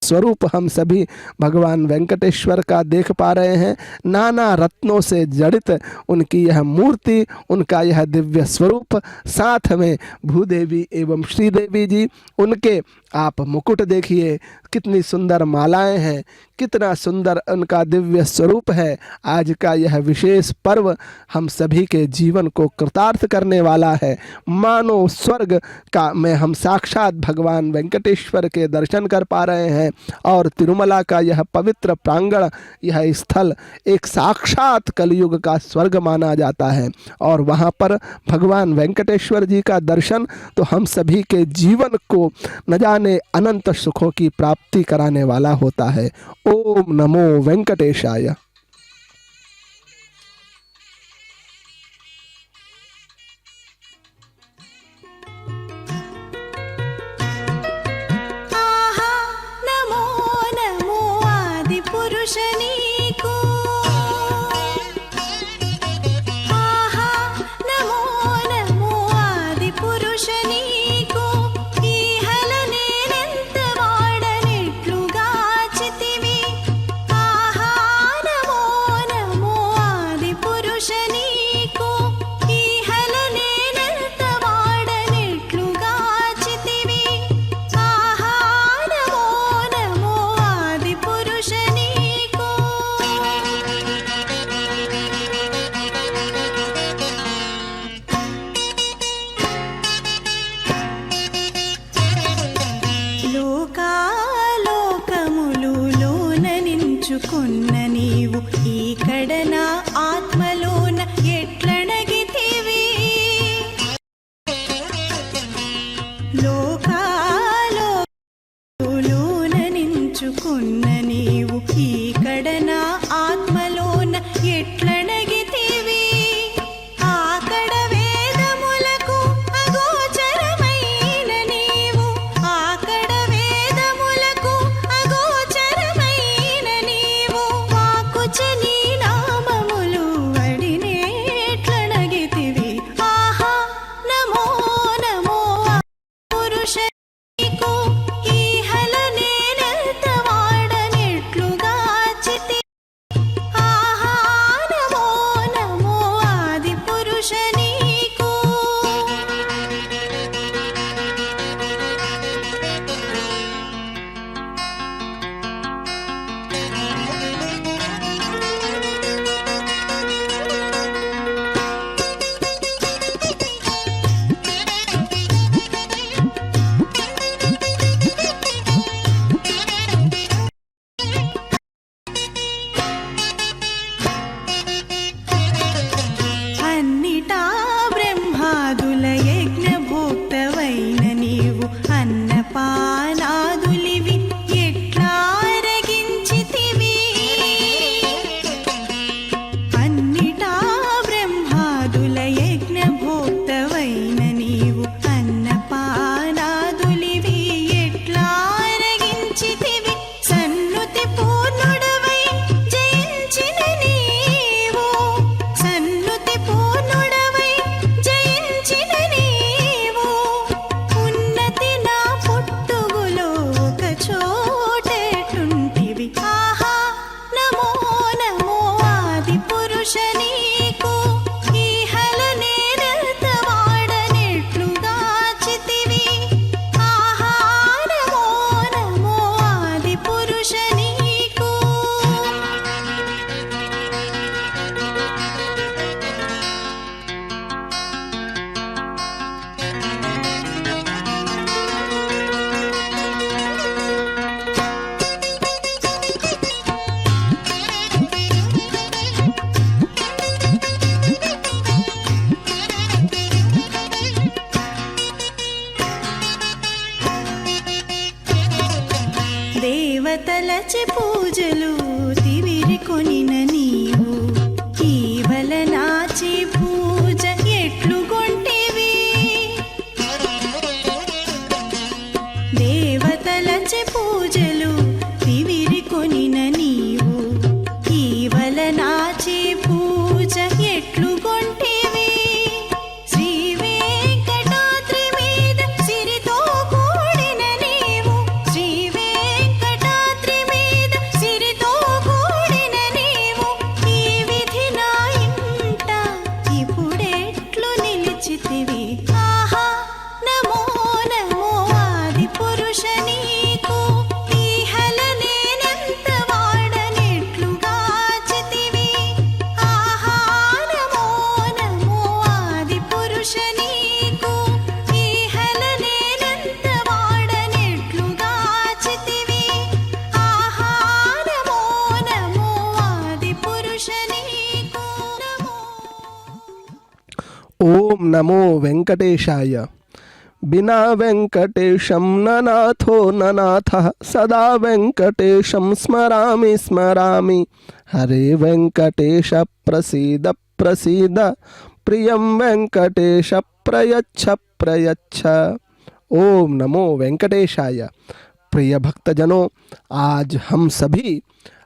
स्वरूप हम सभी भगवान वेंकटेश्वर का देख पा रहे हैं। नाना रत्नों से जड़ित उनकी यह मूर्ति, उनका यह दिव्य स्वरूप, साथ में भूदेवी एवं श्रीदेवी जी, उनके आप मुकुट देखिए, कितनी सुंदर मालाएं हैं, कितना सुंदर उनका दिव्य स्वरूप है। आज का यह विशेष पर्व हम सभी के जीवन को कृतार्थ करने वाला है। मानो स्वर्ग का में हम साक्षात भगवान वेंकटेश्वर के दर्शन कर पा रहे हैं। और तिरुमला का यह पवित्र प्रांगण, यह स्थल एक साक्षात कलयुग का स्वर्ग माना जाता है। और वहाँ पर भगवान वेंकटेश्वर जी का दर्शन तो हम सभी के जीवन को न जाने अनंत सुखों की प्राप्ति कराने वाला होता है। ओम नमो वेंकटेशाय। ఆహా నమో నమో ఆది పురుష నీకు ఆహా నమో నమో ఆది పురుష నీకు ఈహల నేనెంత వాడనెట్లుగా చితివి ఆహా నమో నమో ఆది పురుష నీకు ఈహల నేనెంత వాడనెట్లుగా చితివి ఆహా నమో నమో ఆది పురుష నీకు లోకాలోకములు లోన నించుకున్న నీవు ఈకడ నా ఆత్మలోన ఎట్లణగితివి లోకాలోకములోన నించుకున్న నీవు ఈకడ నా ఆత్మలోన ఎట్లణగితివి ఆకడ వేదములకు అగోచరమైన నీవు ఆకడ వేదములకు అగోచరమైన నీవు వాకుచ నీ నామములు తలచి పూజలు తివిరికొనిన నీవు కేవల నాచి పూజ ఎట్లు గొంటివి దేవతలచి పూజలు తివిరికొనిన నీవు కేవల నాచి పూజ ఎట్లు గొంటివి శ్రీ వెంకటాద్రి మీద సిరితో కూడిన నీవు శ్రీ వెంకటాద్రి మీద సిరితో కూడిన నీవు ఈ విధి నా ఇంట ఇప్పుడెట్లు నిలిచితివి ఆహా నమో నమో ఆది పురుష నీకు ఈహల నేనెంత వాడనెట్లుగాచితివి ఆహా నమో నమో ఆది పురుష నీకు ఈహల నేనెంత వాడనెట్లుగాచితివి ఆహా నమో నమో ఆది పురుష నీకు నమో ओम नमो वेंकटेशाय। बिना वेंकटेशं न नाथो न नाथः सदा वेंकटेशं स्मरामि स्मरामि। हरे वेंकटेश प्रसीद प्रसीद प्रियं वेंकटेश प्रयच्छ प्रयच्छ। ओम नमो वेंकटेशाय। प्रिय भक्तजनों, आज हम सभी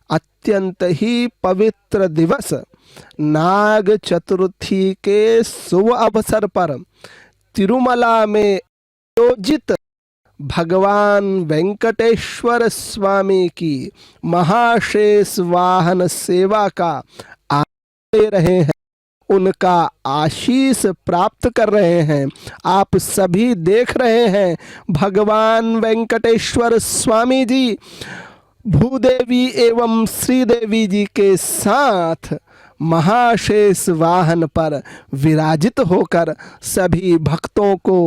अत्यंत ही पवित्र दिवस नाग चतुर्थी के शुभ अवसर पर तिरुमला में आयोजित भगवान वेंकटेश्वर स्वामी की महाशेष वाहन सेवा का आनंद ले रहे हैं, उनका आशीष प्राप्त कर रहे हैं। आप सभी देख रहे हैं भगवान वेंकटेश्वर स्वामी जी भूदेवी एवं श्रीदेवी जी के साथ महाशेष वाहन पर विराजित होकर सभी भक्तों को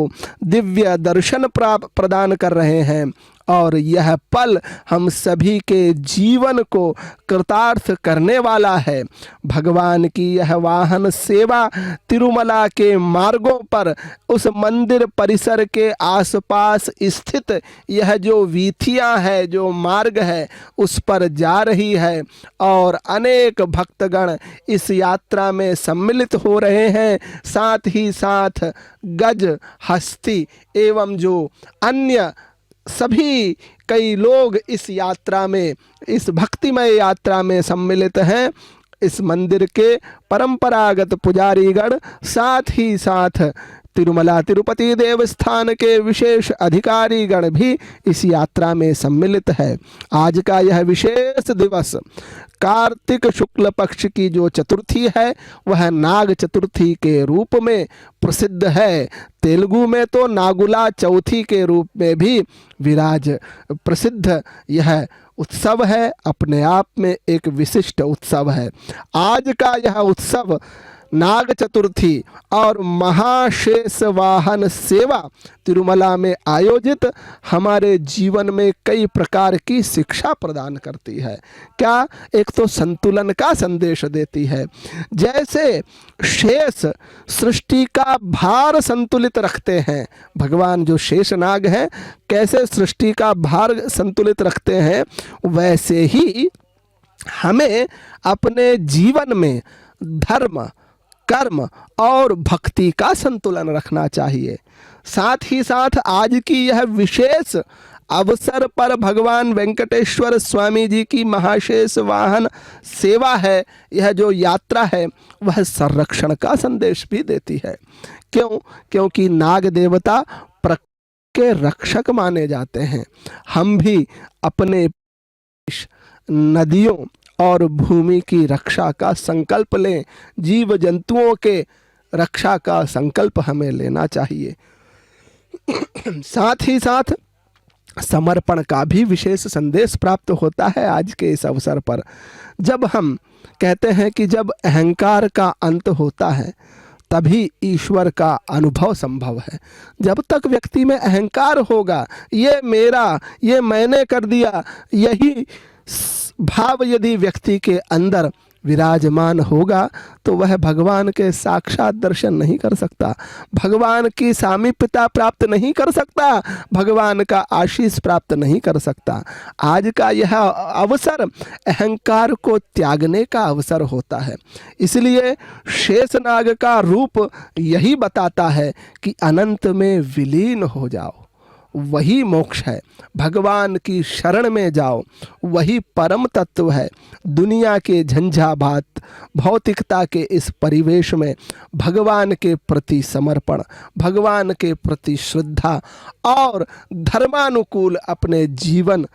दिव्य दर्शन प्रदान कर रहे हैं और यह पल हम सभी के जीवन को कृतार्थ करने वाला है। भगवान की यह वाहन सेवा तिरुमला के मार्गों पर उस मंदिर परिसर के आसपास स्थित यह जो वीथियां है, जो मार्ग है, उस पर जा रही है और अनेक भक्तगण इस यात्रा में सम्मिलित हो रहे हैं। साथ ही साथ गज, हस्ती एवं जो अन्य सभी कई लोग इस यात्रा में, इस भक्तिमय यात्रा में सम्मिलित हैं। इस मंदिर के परंपरागत पुजारीगण, साथ ही साथ तिरुमला तिरुपति देवस्थान के विशेष अधिकारीगण भी इस यात्रा में सम्मिलित है। आज का यह विशेष दिवस कार्तिक शुक्ल पक्ष की जो चतुर्थी है वह नाग चतुर्थी के रूप में प्रसिद्ध है। तेलुगु में तो नागुला चौथी के रूप में भी विराज प्रसिद्ध यह उत्सव है। अपने आप में एक विशिष्ट उत्सव है। आज का यह उत्सव नाग चतुर्थी और महाशेष वाहन सेवा तिरुमला में आयोजित हमारे जीवन में कई प्रकार की शिक्षा प्रदान करती है। क्या? एक तो संतुलन का संदेश देती है। जैसे शेष सृष्टि का भार संतुलित रखते हैं, भगवान जो शेष नाग हैं कैसे सृष्टि का भार संतुलित रखते हैं, वैसे ही हमें अपने जीवन में धर्म, कर्म और भक्ति का संतुलन रखना चाहिए। साथ ही साथ आज की यह विशेष अवसर पर भगवान वेंकटेश्वर स्वामी जी की महाशेष वाहन सेवा है, यह जो यात्रा है वह संरक्षण का संदेश भी देती है। क्यों? क्योंकि नाग देवता प्रकृति के रक्षक माने जाते हैं। हम भी अपने नदियों और भूमि की रक्षा का संकल्प लें। जीव जंतुओं के रक्षा का संकल्प हमें लेना चाहिए। साथ ही साथ समर्पण का भी विशेष संदेश प्राप्त होता है आज के इस अवसर पर। जब हम कहते हैं कि जब अहंकार का अंत होता है तभी ईश्वर का अनुभव संभव है। जब तक व्यक्ति में अहंकार होगा, ये मेरा, ये मैंने कर दिया, यही भाव यदि व्यक्ति के अंदर विराजमान होगा तो वह भगवान के साक्षात दर्शन नहीं कर सकता, भगवान की सामीप्यता प्राप्त नहीं कर सकता, भगवान का आशीष प्राप्त नहीं कर सकता। आज का यह अवसर अहंकार को त्यागने का अवसर होता है। इसलिए शेषनाग का रूप यही बताता है कि अनंत में विलीन हो जाओ, वही मोक्ष है। भगवान की शरण में जाओ, वही परम तत्व है। दुनिया के झंझावात, भौतिकता के इस परिवेश में भगवान के प्रति समर्पण, भगवान के प्रति श्रद्धा और धर्मानुकूल अपने जीवन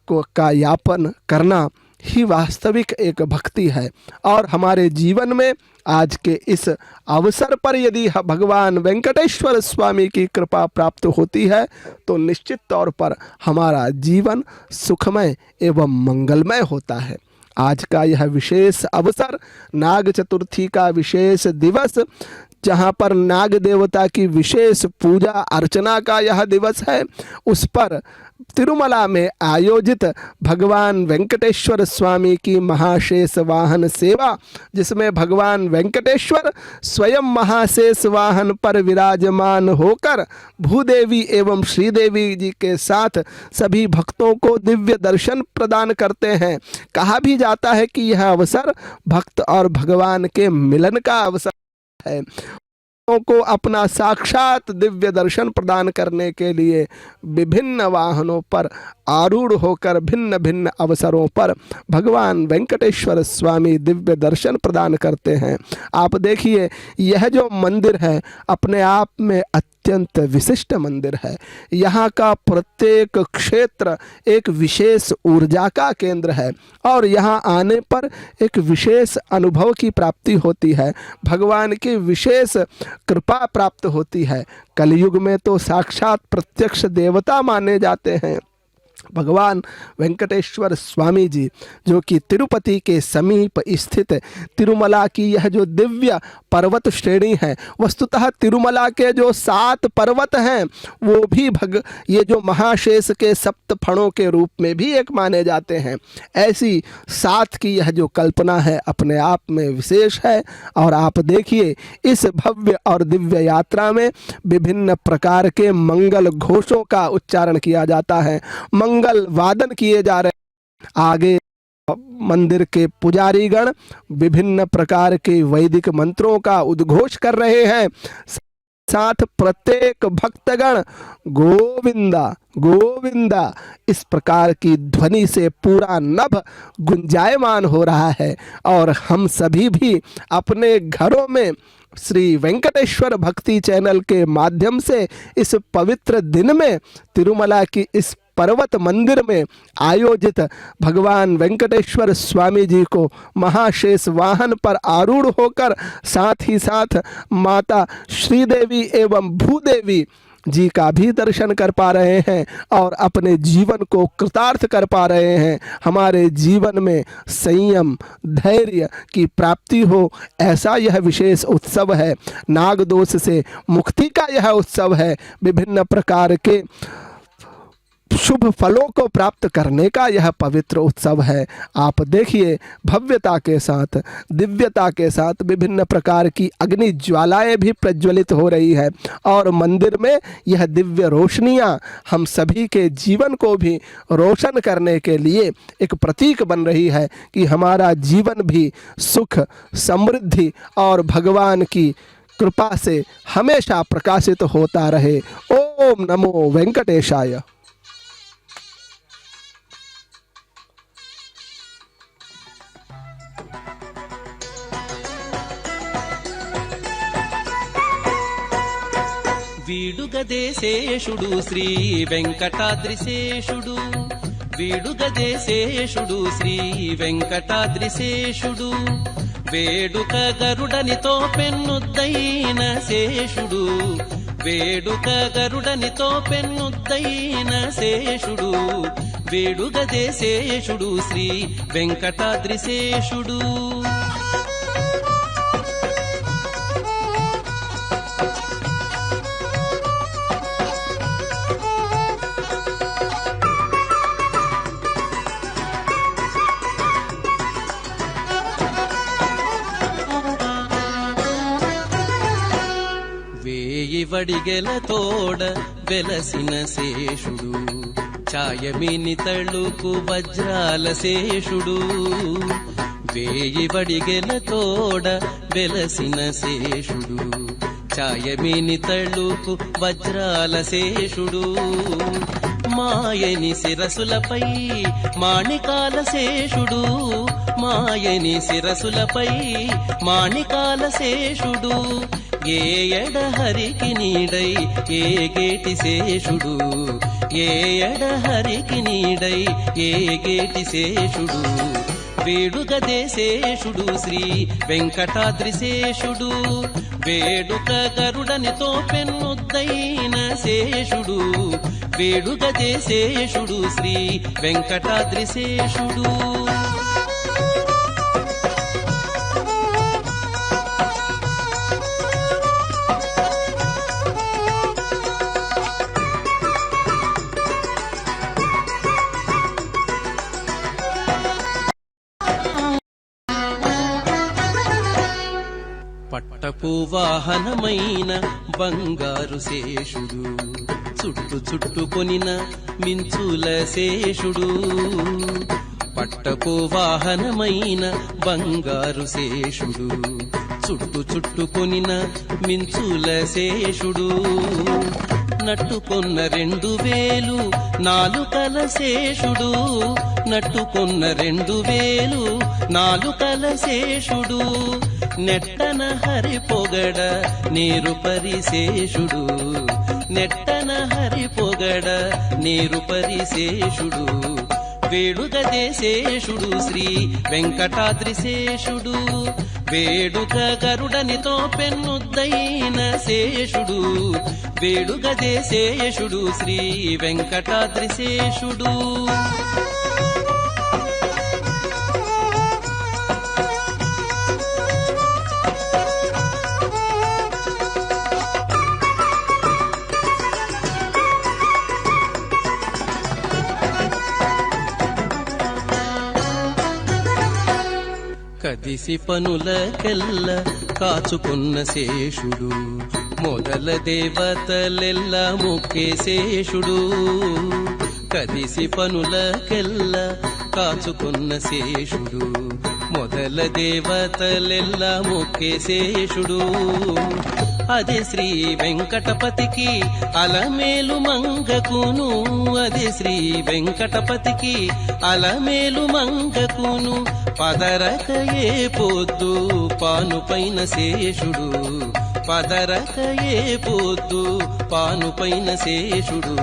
को का यापन करना ही वास्तविक एक भक्ति है। और हमारे जीवन में आज के इस अवसर पर यदि भगवान वेंकटेश्वर स्वामी की कृपा प्राप्त होती है तो निश्चित तौर पर हमारा जीवन सुखमय एवं मंगलमय होता है। आज का यह विशेष अवसर, नाग चतुर्थी का विशेष दिवस, जहाँ पर नाग देवता की विशेष पूजा अर्चना का यह दिवस है, उस पर तिरुमला में आयोजित भगवान वेंकटेश्वर स्वामी की महाशेष वाहन सेवा, जिसमें भगवान वेंकटेश्वर स्वयं महाशेष वाहन पर विराजमान होकर भूदेवी एवं श्रीदेवी जी के साथ सभी भक्तों को दिव्य दर्शन प्रदान करते हैं। कहा भी जाता है कि यह अवसर भक्त और भगवान के मिलन का अवसर है। को अपना साक्षात दिव्य दर्शन प्रदान करने के लिए विभिन्न वाहनों पर आरूढ़ होकर भिन्न भिन्न अवसरों पर भगवान वेंकटेश्वर स्वामी दिव्य दर्शन प्रदान करते हैं। आप देखिए, यह जो मंदिर है अपने आप में अत्यंत विशिष्ट मंदिर है। यहाँ का प्रत्येक क्षेत्र एक विशेष ऊर्जा का केंद्र है और यहाँ आने पर एक विशेष अनुभव की प्राप्ति होती है, भगवान की विशेष कृपा प्राप्त होती है। कलयुग में तो साक्षात प्रत्यक्ष देवता माने जाते हैं भगवान वेंकटेश्वर स्वामी जी, जो कि तिरुपति के समीप स्थित तिरुमला की यह जो दिव्य पर्वत श्रेणी है, वस्तुतः तिरुमला के जो 7 पर्वत हैं वो भी ये जो महाशेष के सप्तफणों के रूप में भी एक माने जाते हैं। ऐसी 7 की यह जो कल्पना है अपने आप में विशेष है। और आप देखिए, इस भव्य और दिव्य यात्रा में विभिन्न प्रकार के मंगल घोषों का उच्चारण किया जाता है, मंगल वादन किए जा रहे हैं। आगे मंदिर के पुजारीगण विभिन्न प्रकार के वैदिक मंत्रों का उद्घोष कर रहे हैं, साथ प्रत्येक भक्तगण गोविंदा गोविंदा इस प्रकार की ध्वनि से पूरा नभ गुंजायमान हो रहा है। और हम सभी भी अपने घरों में श्री वेंकटेश्वर भक्ति चैनल के माध्यम से इस पवित्र दिन में तिरुमला की इस पर्वत मंदिर में आयोजित भगवान वेंकटेश्वर स्वामी जी को महाशेष वाहन पर आरूढ़ होकर साथ ही साथ माता श्रीदेवी एवं भूदेवी जी का भी दर्शन कर पा रहे हैं और अपने जीवन को कृतार्थ कर पा रहे हैं। हमारे जीवन में संयम, धैर्य की प्राप्ति हो, ऐसा यह विशेष उत्सव है। नाग दोष से मुक्ति का यह उत्सव है। विभिन्न प्रकार के शुभ फलों को प्राप्त करने का यह पवित्र उत्सव है। आप देखिए, भव्यता के साथ, दिव्यता के साथ विभिन्न प्रकार की अग्नि ज्वालाएं भी प्रज्वलित हो रही है और मंदिर में यह दिव्य रोशनियां हम सभी के जीवन को भी रोशन करने के लिए एक प्रतीक बन रही है कि हमारा जीवन भी सुख, समृद्धि और भगवान की कृपा से हमेशा प्रकाशित होता रहे। ओम नमो वेंकटेशाय। వీడుగదేశేషుడు శ్రీ వెంకటాద్రిశేషుడు, వీడుగదేశేషుడు శ్రీ వెంకటాద్రిశేషుడు, వేడుక గరుడనితో పెన్నుద్దైన శేషుడు, వేడుక గరుడనితో పెన్నుద్దైన శేషుడు, వేడుగదేశేషుడు శ్రీ వెంకటాద్రిశేషుడు. వడిగెల తోడ వెలసిన శేషుడు ఛాయమిని తళుకు వజ్రాల శేషుడు వేయి వడిగెల తోడ వెలసిన శేషుడు ఛాయమిని తళుకు వజ్రాల శేషుడు మాయని శిరసులపై మాణికాల శేషుడు మాయని శిరసులపై మాణికాల శేషుడు ఏ ఎడహరికి నీడై ఏ గేటి శేషుడు ఏ ఎడహరికి నీడై ఏ గేటి శేషుడు వేడుకదే శేషుడు శ్రీ వెంకటాద్రి శేషుడు వేడుక గరుడనితో పెన్నుద్దైన శేషుడు వేడుకదే శేషుడు శ్రీ వెంకటాద్రి శేషుడు పట్టపు వాహనమైన బంగారు శేషుడు చుట్టు చుట్టుకొనిన మించుల శేషుడు పట్టపు వాహనమైన బంగారు శేషుడు చుట్టు చుట్టుకొనిన మించుల శేషుడు నట్టుకొన్న 2000 నాలుకల శేషుడు నట్టుకొన్న 2000 నాలుకల శేషుడు నెట్టన హరి పొగడ నీరు పరిశేషుడు నెట్టన హరి పొగడ నీరు పరిశేషుడు వేడుకదే శేషుడు శ్రీ వెంకటాద్రి శేషుడు వేడుక గరుడనితో పెన్నుద్దైన శేషుడు వేడుకదే శేషుడు శ్రీ వెంకటాద్రి శేషుడు కదిసి పనులకెల్ల కాచుకున్న శేషుడు మొదల దేవతలెల్ల మొక్కే శేషుడు కదిసి పనులకెల్ల కాచుకున్న శేషుడు మొదల దేవతలెల్ల మొక్కే శేషుడు అదే శ్రీ వెంకటపతికి అలమేలు మంగకును అదే శ్రీ వెంకటపతికి అలమేలు మంగకును పదరకయే పొద్దు పానుపైన శేషుడు పదరకయే పొద్దు పానుపైన శేషుడు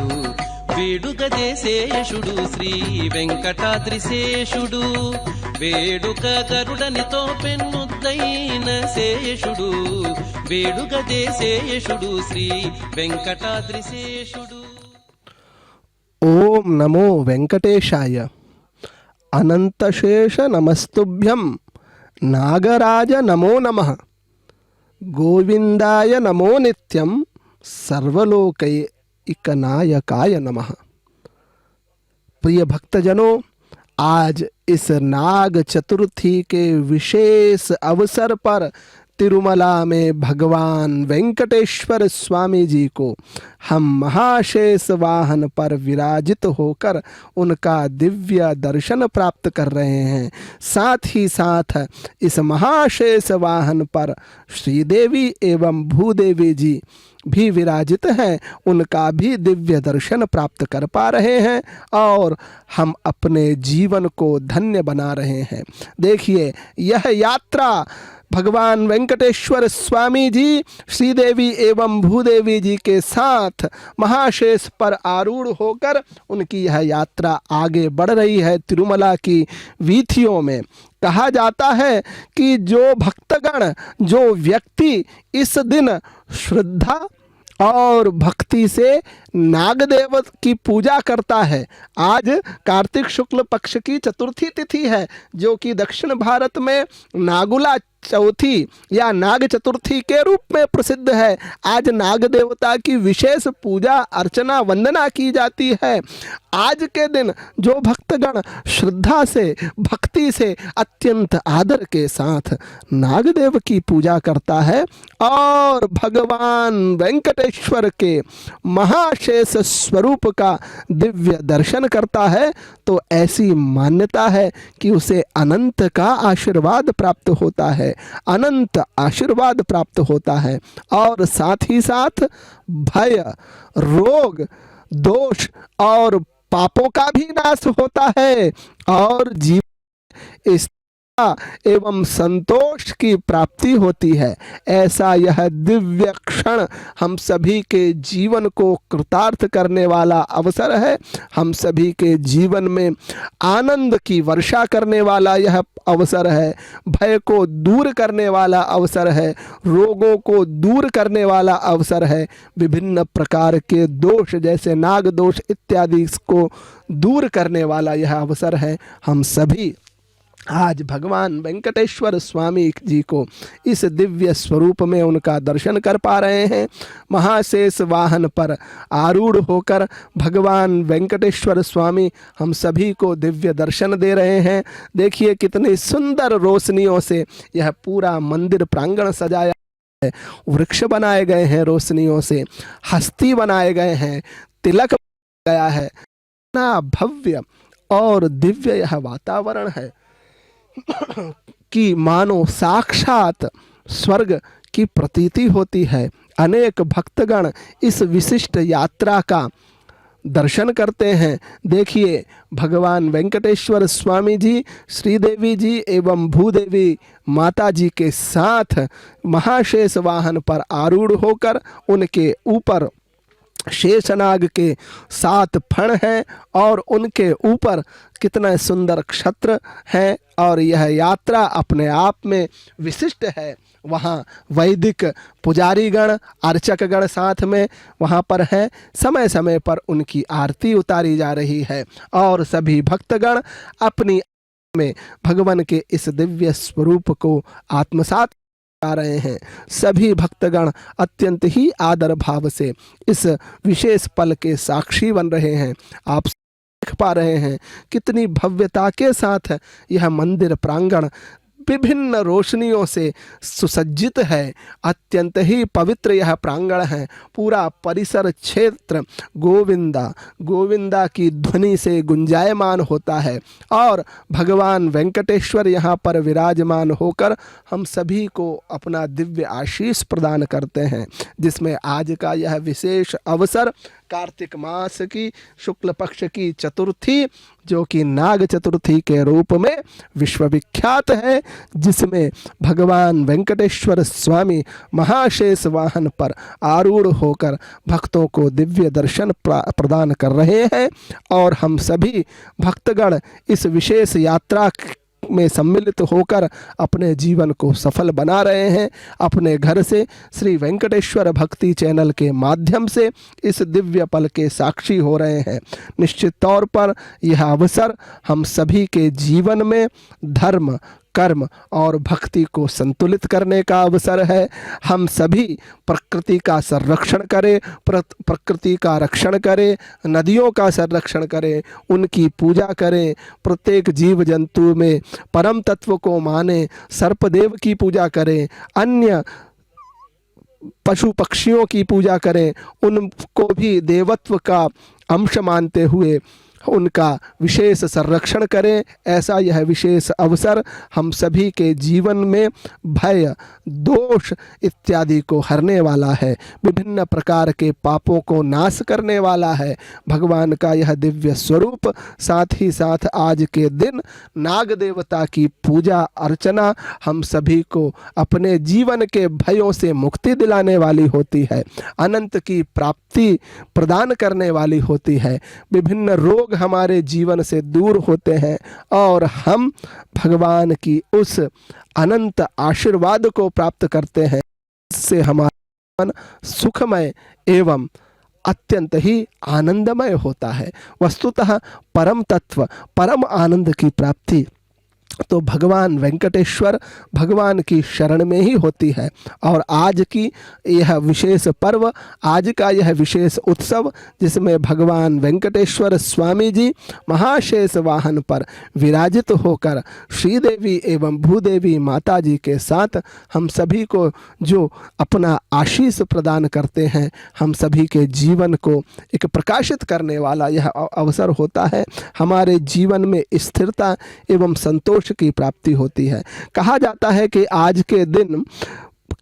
వేడుకదే శేషుడు శ్రీ వెంకటాద్రి శేషుడు వేడుక గరుడనితో పెన్నుద్దైన శేషుడు వేడుకదే శేషుడు శ్రీ వెంకటాద్రి శేషుడు ఓం నమో వెంకటేశాయ అనంతశేష నమస్తుభ్యం నాగరాజ నమో నమః गोविंदाय नमो नित्यं सर्वलोकैकनायकाय नमः। प्रिय भक्तजनों, आज इस नाग चतुर्थी के विशेष अवसर पर तिरुमला में भगवान वेंकटेश्वर स्वामी जी को हम महाशेष वाहन पर विराजित होकर उनका दिव्य दर्शन प्राप्त कर रहे हैं। साथ ही साथ इस महाशेष वाहन पर श्रीदेवी एवं भूदेवी जी भी विराजित हैं, उनका भी दिव्य दर्शन प्राप्त कर पा रहे हैं और हम अपने जीवन को धन्य बना रहे हैं। देखिए, यह यात्रा भगवान वेंकटेश्वर स्वामी जी श्रीदेवी एवं भूदेवी जी के साथ महाशेष पर आरूढ़ होकर उनकी यह यात्रा आगे बढ़ रही है तिरुमला की वीथियों में। कहा जाता है कि जो भक्तगण, जो व्यक्ति इस दिन श्रद्धा और भक्ति से नागदेव की पूजा करता है, आज कार्तिक शुक्ल पक्ष की चतुर्थी तिथि है, जो कि दक्षिण भारत में नागुला चौथी या नाग चतुर्थी के रूप में प्रसिद्ध है। आज नाग देवता की विशेष पूजा अर्चना वंदना की जाती है। आज के दिन जो भक्तगण श्रद्धा से भक्ति से अत्यंत आदर के साथ नागदेव की पूजा करता है और भगवान वेंकटेश्वर के महाशेष स्वरूप का दिव्य दर्शन करता है, तो ऐसी मान्यता है कि उसे अनंत का आशीर्वाद प्राप्त होता है, अनंत आशीर्वाद प्राप्त होता है और साथ ही साथ भय, रोग, दोष और पापों का भी नाश होता है और जीवन स्थिरता एवं संतोष की प्राप्ति होती है। ऐसा यह दिव्य क्षण हम सभी के जीवन को कृतार्थ करने वाला अवसर है। हम सभी के जीवन में आनंद की वर्षा करने वाला यह अवसर है, भय को दूर करने वाला अवसर है, रोगों को दूर करने वाला अवसर है, विभिन्न प्रकार के दोष जैसे नाग दोष इत्यादि को दूर करने वाला यह अवसर है। हम सभी आज भगवान वेंकटेश्वर स्वामी जी को इस दिव्य स्वरूप में उनका दर्शन कर पा रहे हैं। महाशेष वाहन पर आरूढ़ होकर भगवान वेंकटेश्वर स्वामी हम सभी को दिव्य दर्शन दे रहे हैं। देखिए कितनी सुंदर रोशनियों से यह पूरा मंदिर प्रांगण सजाया है, वृक्ष बनाए गए हैं रोशनियों से, हस्ती बनाए गए हैं, तिलक गया है। इतना भव्य और दिव्य यह वातावरण है कि मानो साक्षात स्वर्ग की प्रतीति होती है। अनेक भक्तगण इस विशिष्ट यात्रा का दर्शन करते हैं। देखिए भगवान वेंकटेश्वर स्वामी जी, श्रीदेवी जी एवं भूदेवी माता जी के साथ महाशेष वाहन पर आरूढ़ होकर उनके ऊपर शेषनाग के 7 फण हैं और उनके ऊपर कितना सुंदर क्षत्र है और यह यात्रा अपने आप में विशिष्ट है। वहाँ वैदिक पुजारीगण अर्चकगण साथ में वहाँ पर हैं, समय समय पर उनकी आरती उतारी जा रही है और सभी भक्तगण अपनी में भगवान के इस दिव्य स्वरूप को आत्मसात आ रहे हैं। सभी भक्तगण अत्यंत ही आदर भाव से इस विशेष पल के साक्षी बन रहे हैं। आप देख पा रहे हैं कितनी भव्यता के साथ यह मंदिर प्रांगण विभिन्न रोशनियों से सुसज्जित है। अत्यंत ही पवित्र यह प्रांगण है। पूरा परिसर क्षेत्र गोविंदा गोविंदा की ध्वनि से गुंजायमान होता है और भगवान वेंकटेश्वर यहाँ पर विराजमान होकर हम सभी को अपना दिव्य आशीष प्रदान करते हैं, जिसमें आज का यह विशेष अवसर कार्तिक मास की शुक्ल पक्ष की चतुर्थी, जो कि नाग चतुर्थी के रूप में विश्वविख्यात है, जिसमें भगवान वेंकटेश्वर स्वामी महाशेष वाहन पर आरूढ़ होकर भक्तों को दिव्य दर्शन प्रदान कर रहे हैं और हम सभी भक्तगण इस विशेष यात्रा में सम्मिलित होकर अपने जीवन को सफल बना रहे हैं। अपने घर से श्री वेंकटेश्वर भक्ति चैनल के माध्यम से इस दिव्य पल के साक्षी हो रहे हैं। निश्चित तौर पर यह अवसर हम सभी के जीवन में धर्म, कर्म और भक्ति को संतुलित करने का अवसर है। हम सभी प्रकृति का संरक्षण करें, प्रकृति का रक्षण करें, नदियों का संरक्षण करें, उनकी पूजा करें, प्रत्येक जीव जंतु में परम तत्व को माने, सर्पदेव की पूजा करें, अन्य पशु पक्षियों की पूजा करें, उनको भी देवत्व का अंश मानते हुए उनका विशेष संरक्षण करें। ऐसा यह विशेष अवसर हम सभी के जीवन में भय, दोष इत्यादि को हरने वाला है, विभिन्न प्रकार के पापों को नाश करने वाला है भगवान का यह दिव्य स्वरूप। साथ ही साथ आज के दिन नाग देवता की पूजा अर्चना हम सभी को अपने जीवन के भयों से मुक्ति दिलाने वाली होती है, अनंत की प्राप्ति प्रदान करने वाली होती है। विभिन्न रोग हमारे जीवन से दूर होते हैं और हम भगवान की उस अनंत आशीर्वाद को प्राप्त करते हैं, इससे हमारा जीवन सुखमय एवं अत्यंत ही आनंदमय होता है। वस्तुतः परम तत्व, परम आनंद की प्राप्ति तो भगवान वेंकटेश्वर भगवान की शरण में ही होती है। और आज की यह विशेष पर्व, आज का यह विशेष उत्सव जिसमें भगवान वेंकटेश्वर स्वामी जी महाशेष वाहन पर विराजित होकर श्रीदेवी एवं भूदेवी माता जी के साथ हम सभी को जो अपना आशीष प्रदान करते हैं, हम सभी के जीवन को एक प्रकाशित करने वाला यह अवसर होता है। हमारे जीवन में स्थिरता एवं संतोष की प्राप्ति होती है। कहा जाता है कि आज के दिन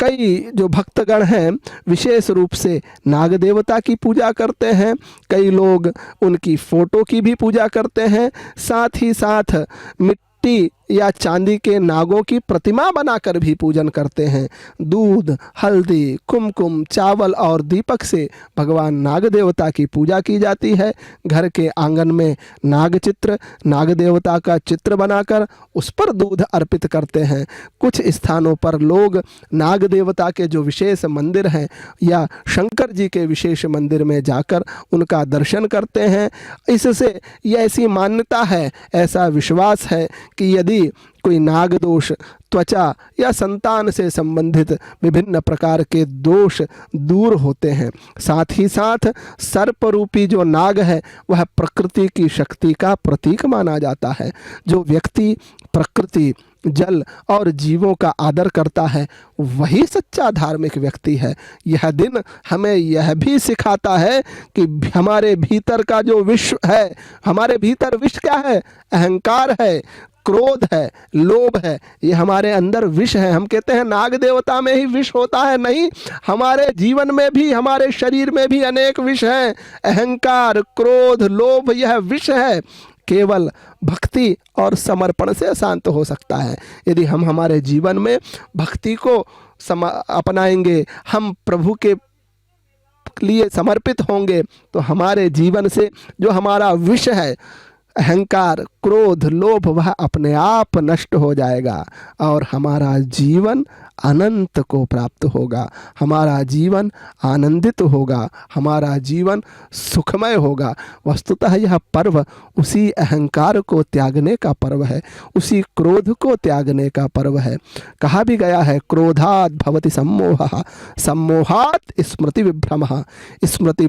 कई जो भक्तगण हैं विशेष रूप से नाग देवता की पूजा करते हैं, कई लोग उनकी फोटो की भी पूजा करते हैं, साथ ही साथ मिट्टी या चांदी के नागों की प्रतिमा बनाकर भी पूजन करते हैं। दूध, हल्दी, कुमकुम, चावल और दीपक से भगवान नाग देवता की पूजा की जाती है। घर के आंगन में नाग चित्र, नाग देवता का चित्र बनाकर उस पर दूध अर्पित करते हैं। कुछ स्थानों पर लोग नाग देवता के जो विशेष मंदिर हैं या शंकर जी के विशेष मंदिर में जाकर उनका दर्शन करते हैं। इससे यह ऐसी मान्यता है, ऐसा विश्वास है कि यदि कोई नाग दोष, त्वचा या संतान से संबंधित विभिन्न प्रकार के दोष दूर होते हैं। साथ ही साथ सर्प रूपी जो नाग है वह प्रकृति की शक्ति का प्रतीक माना जाता है। जो व्यक्ति प्रकृति, जल और जीवों का आदर करता है वही सच्चा धार्मिक व्यक्ति है। यह दिन हमें यह भी सिखाता है कि हमारे भीतर का जो विश्व है, हमारे भीतर विश्व क्या है? अहंकार है, क्रोध है, लोभ है। ये हमारे अंदर विष है। हम कहते हैं नाग देवता में ही विष होता है, नहीं, हमारे जीवन में भी, हमारे शरीर में भी अनेक विष हैं। अहंकार, क्रोध, लोभ यह विष है। केवल भक्ति और समर्पण से शांत हो सकता है। यदि हम हमारे जीवन में भक्ति को अपनाएंगे, हम प्रभु के लिए समर्पित होंगे, तो हमारे जीवन से जो हमारा विष है, अहंकार, क्रोध, लोभ, वह अपने आप नष्ट हो जाएगा और हमारा जीवन अनंत को प्राप्त होगा। हमारा जीवन आनंदित होगा, हमारा जीवन सुखमय होगा। वस्तुतः यह पर्व उसी अहंकार को त्यागने का पर्व है, उसी क्रोध को त्यागने का पर्व है। कहा भी गया है, क्रोधात् भवति सम्मोहः, सम्मोहात् स्मृति विभ्रमः, स्मृति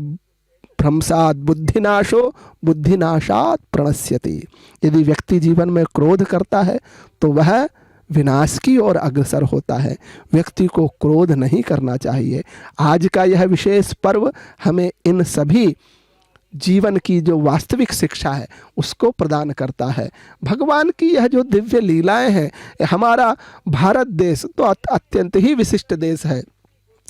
भ्रंसात् बुद्धिनाशो, बुद्धिनाशात् प्रणश्यति। यदि व्यक्ति जीवन में क्रोध करता है तो वह विनाश की ओर अग्रसर होता है। व्यक्ति को क्रोध नहीं करना चाहिए। आज का यह विशेष पर्व हमें इन सभी जीवन की जो वास्तविक शिक्षा है उसको प्रदान करता है। भगवान की यह जो दिव्य लीलाएं हैं, हमारा भारत देश तो अत्यंत ही विशिष्ट देश है,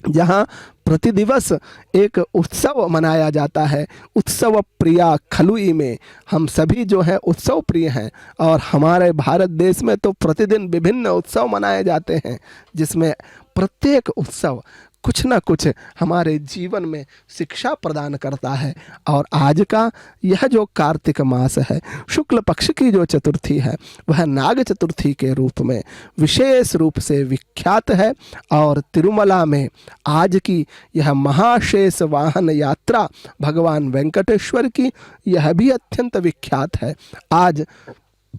जहाँ प्रतिदिवस एक उत्सव मनाया जाता है। उत्सव प्रिया खलुई में हम सभी जो है उत्सव प्रिय हैं और हमारे भारत देश में तो प्रतिदिन विभिन्न उत्सव मनाए जाते हैं, जिसमें प्रत्येक उत्सव कुछ ना कुछ हमारे जीवन में शिक्षा प्रदान करता है। और आज का यह जो कार्तिक मास है, शुक्ल पक्ष की जो चतुर्थी है, वह नाग चतुर्थी के रूप में विशेष रूप से विख्यात है। और तिरुमला में आज की यह महाशेष वाहन यात्रा भगवान वेंकटेश्वर की, यह भी अत्यंत विख्यात है। आज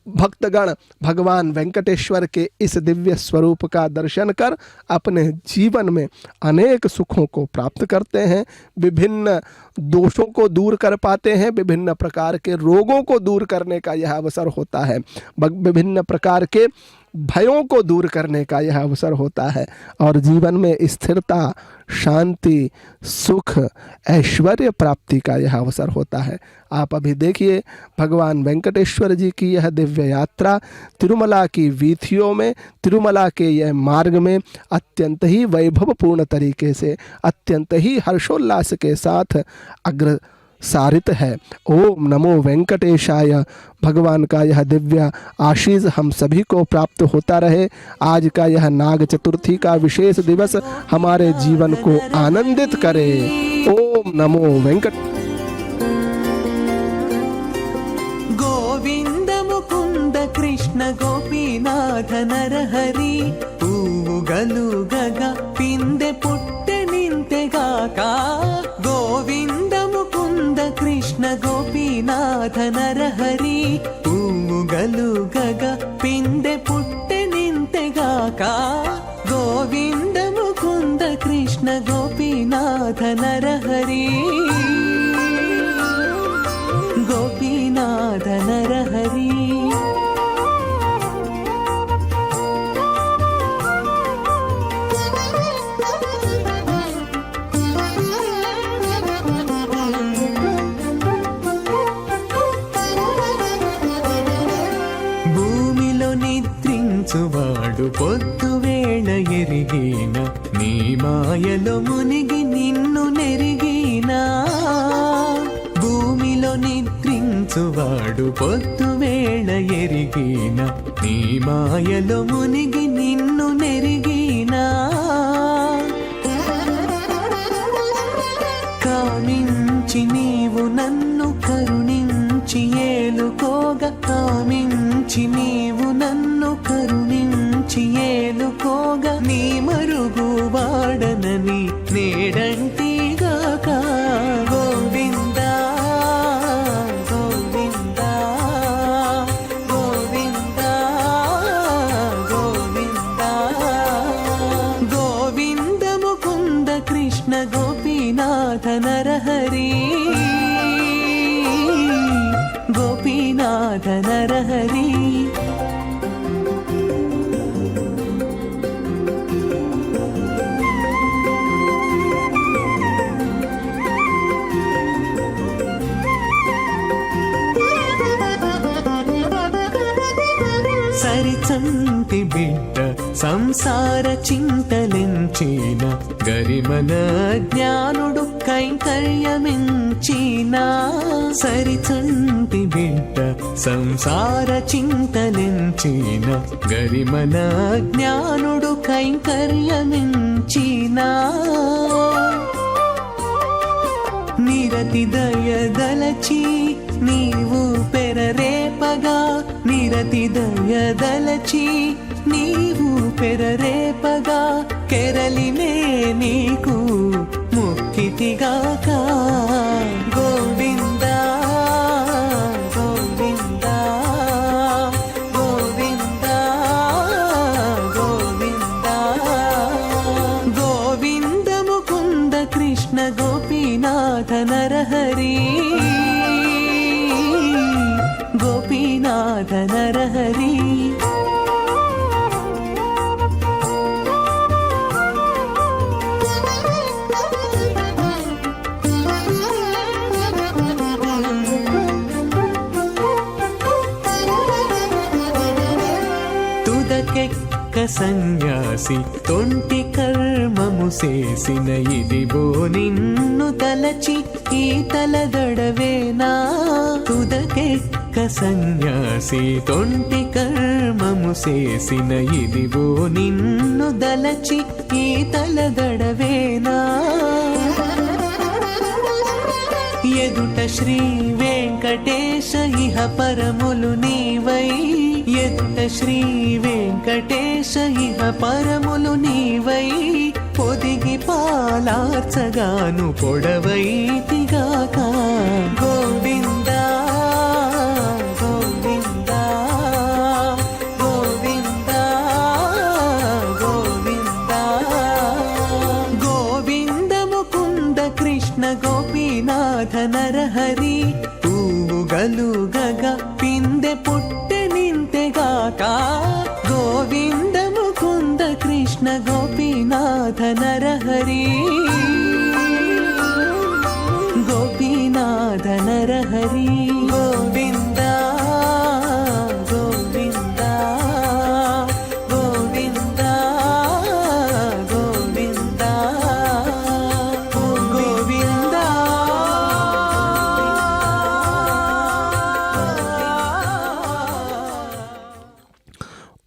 भक्तगण भगवान वेंकटेश्वर के इस दिव्य स्वरूप का दर्शन कर अपने जीवन में अनेक सुखों को प्राप्त करते हैं, विभिन्न दोषों को दूर कर पाते हैं, विभिन्न प्रकार के रोगों को दूर करने का यह अवसर होता है, विभिन्न प्रकार के भयों को दूर करने का यह अवसर होता है और जीवन में स्थिरता, शांति, सुख, ऐश्वर्य प्राप्ति का यह अवसर होता है। आप अभी देखिए भगवान वेंकटेश्वर जी की यह दिव्य यात्रा तिरुमला की वीथियों में, तिरुमला के यह मार्ग में अत्यंत ही वैभवपूर्ण तरीके से, अत्यंत ही हर्षोल्लास के साथ अग्रसारित है। ओम नमो वेंकटेशाय। भगवान का यह दिव्य आशीष हम सभी को प्राप्त होता रहे। आज का यह नाग चतुर्थी का विशेष दिवस हमारे जीवन को आनंदित करे। ओम नमो वेंकट। गोविंद मुकुंद कृष्ण गोपीनाथ नरहरि पूगलु गग पिंदे पुट्टे निंतेगाक। गोविंद मुकुंद कृष्ण गोपीनाथ नरहरि पूगलु गग पिंदे గోవింద ముకుంద కృష్ణ గోపీనాథ నరహరి గోపీనాథ నరహరి భూమిలో నిద్రించువాడు పొద్దువేళ ఎరిగిన నీ మాయలో మునిగి నిన్ను నెరిగినా భూమిలో నిద్రించువాడు పొద్దువేళ ఎరిగిన నీ మాయలో మునిగి నిన్ను నెరిగినా కామించి నీవు నన్ను కరుణించి ఏలుకోగా కామించి నీవు నన్ను కరుణించి ఏలుకోగా నీ మరుగు వాడనని నేడంటిగాక గోవింద గోవింద గోవింద గోవింద గోవింద ముకుంద కృష్ణ గోపీనాథ నరహరి గోపీనాథ నరహరి సరిచంటి బిడ్డ సంసార చింతలించిన గరిమన జ్ఞానుడు కైంకర్యమించిన సరిచంటి బిడ్డ సంసార చింతలించిన గరిమన జ్ఞానుడు కైంకర్యమించిన నిరతి దయదలచి నీవు పెరరేపగా నిరతి దయదలచి నీవు పెరరేపగా కెరలినే నీకు ముక్కితిగాక గోవింద గోవింద గోవింద గోవింద గోవింద ముకుంద కృష్ణ గోపీనాథ నరహరి గోపీనాథ నరహరి తుదకెక్క సన్యాసి తొంటి కర్మము చేసిన ఇదిగో నిన్ను తలచి ఈ తలదడవేనా తుదకెక్క సన్యాసి తొంటి కర్మము చేసిన ఇదిగో నిన్ను దలచి ఈ తలదడవేనా ఎదుట శ్రీ వెంకటేశ ఇహ పరములు నీవై ఎదుట శ్రీ వెంకటేశ ఇహ పరములు నీవై పొదిగి పాలార్చగాను పొడవైతిగాక గోవింద గోవింద గోవింద గోవింద గోవింద ముకుంద కృష్ణ గోపీనాథ నరహరి పూగలుగగ పిందె పుట్టె నింతెగాక గోవింద ముకుంద కృష్ణ గోపీనాథ నరహరి గోపీనాథ నరహరి గోవింద గోవింద గోవింద గోవింద గోవింద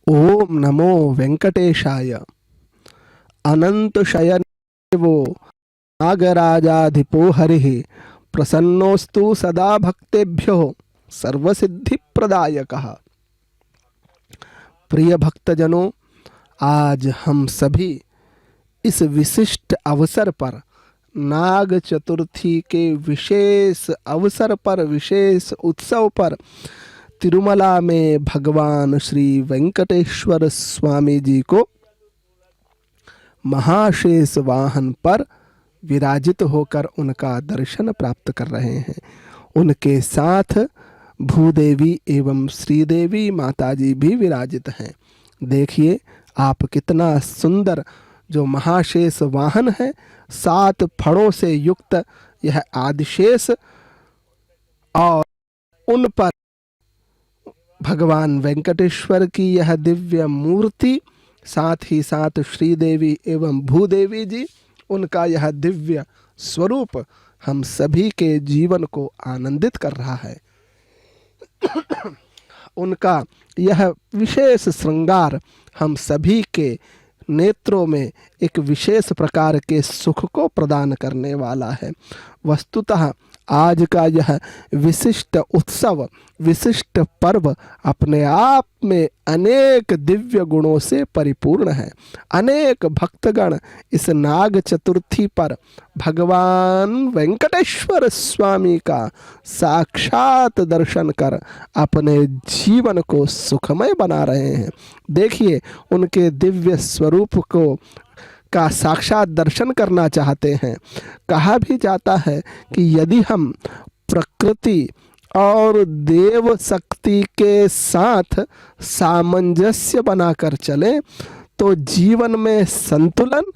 ओम नमो वेंकटेशाय। अनंत शयनदेवो नागराजाधिपो हरिः प्रसन्नोस्तु सदा भक्तेभ्यो सर्वसिद्धिप्रदायकः। प्रिय भक्तजनों, आज हम सभी इस विशिष्ट अवसर पर नाग चतुर्थी के विशेष अवसर पर, विशेष उत्सव पर तिरुमला में भगवान श्री वेंकटेश्वर स्वामी जी को महाशेष वाहन पर विराजित होकर उनका दर्शन प्राप्त कर रहे हैं। उनके साथ भूदेवी एवं श्रीदेवी माताजी भी विराजित हैं। देखिए आप कितना सुंदर जो महाशेष वाहन है, 7 फड़ों से युक्त यह आदिशेष, और उन पर भगवान वेंकटेश्वर की यह दिव्य मूर्ति, साथ ही साथ श्रीदेवी एवं भूदेवी जी, उनका यह दिव्य स्वरूप हम सभी के जीवन को आनंदित कर रहा है। उनका यह विशेष श्रृंगार हम सभी के नेत्रों में एक विशेष प्रकार के सुख को प्रदान करने वाला है। वस्तुतः आज का यह विशिष्ट उत्सव, विशिष्ट पर्व अपने आप में अनेक दिव्य गुणों से परिपूर्ण है। अनेक भक्तगण इस नाग चतुर्थी पर भगवान वेंकटेश्वर स्वामी का साक्षात दर्शन कर अपने जीवन को सुखमय बना रहे हैं। देखिए उनके दिव्य स्वरूप को का साक्षात दर्शन करना चाहते हैं। कहा भी जाता है कि यदि हम प्रकृति और देव शक्ति के साथ सामंजस्य बनाकर चलें तो जीवन में संतुलन,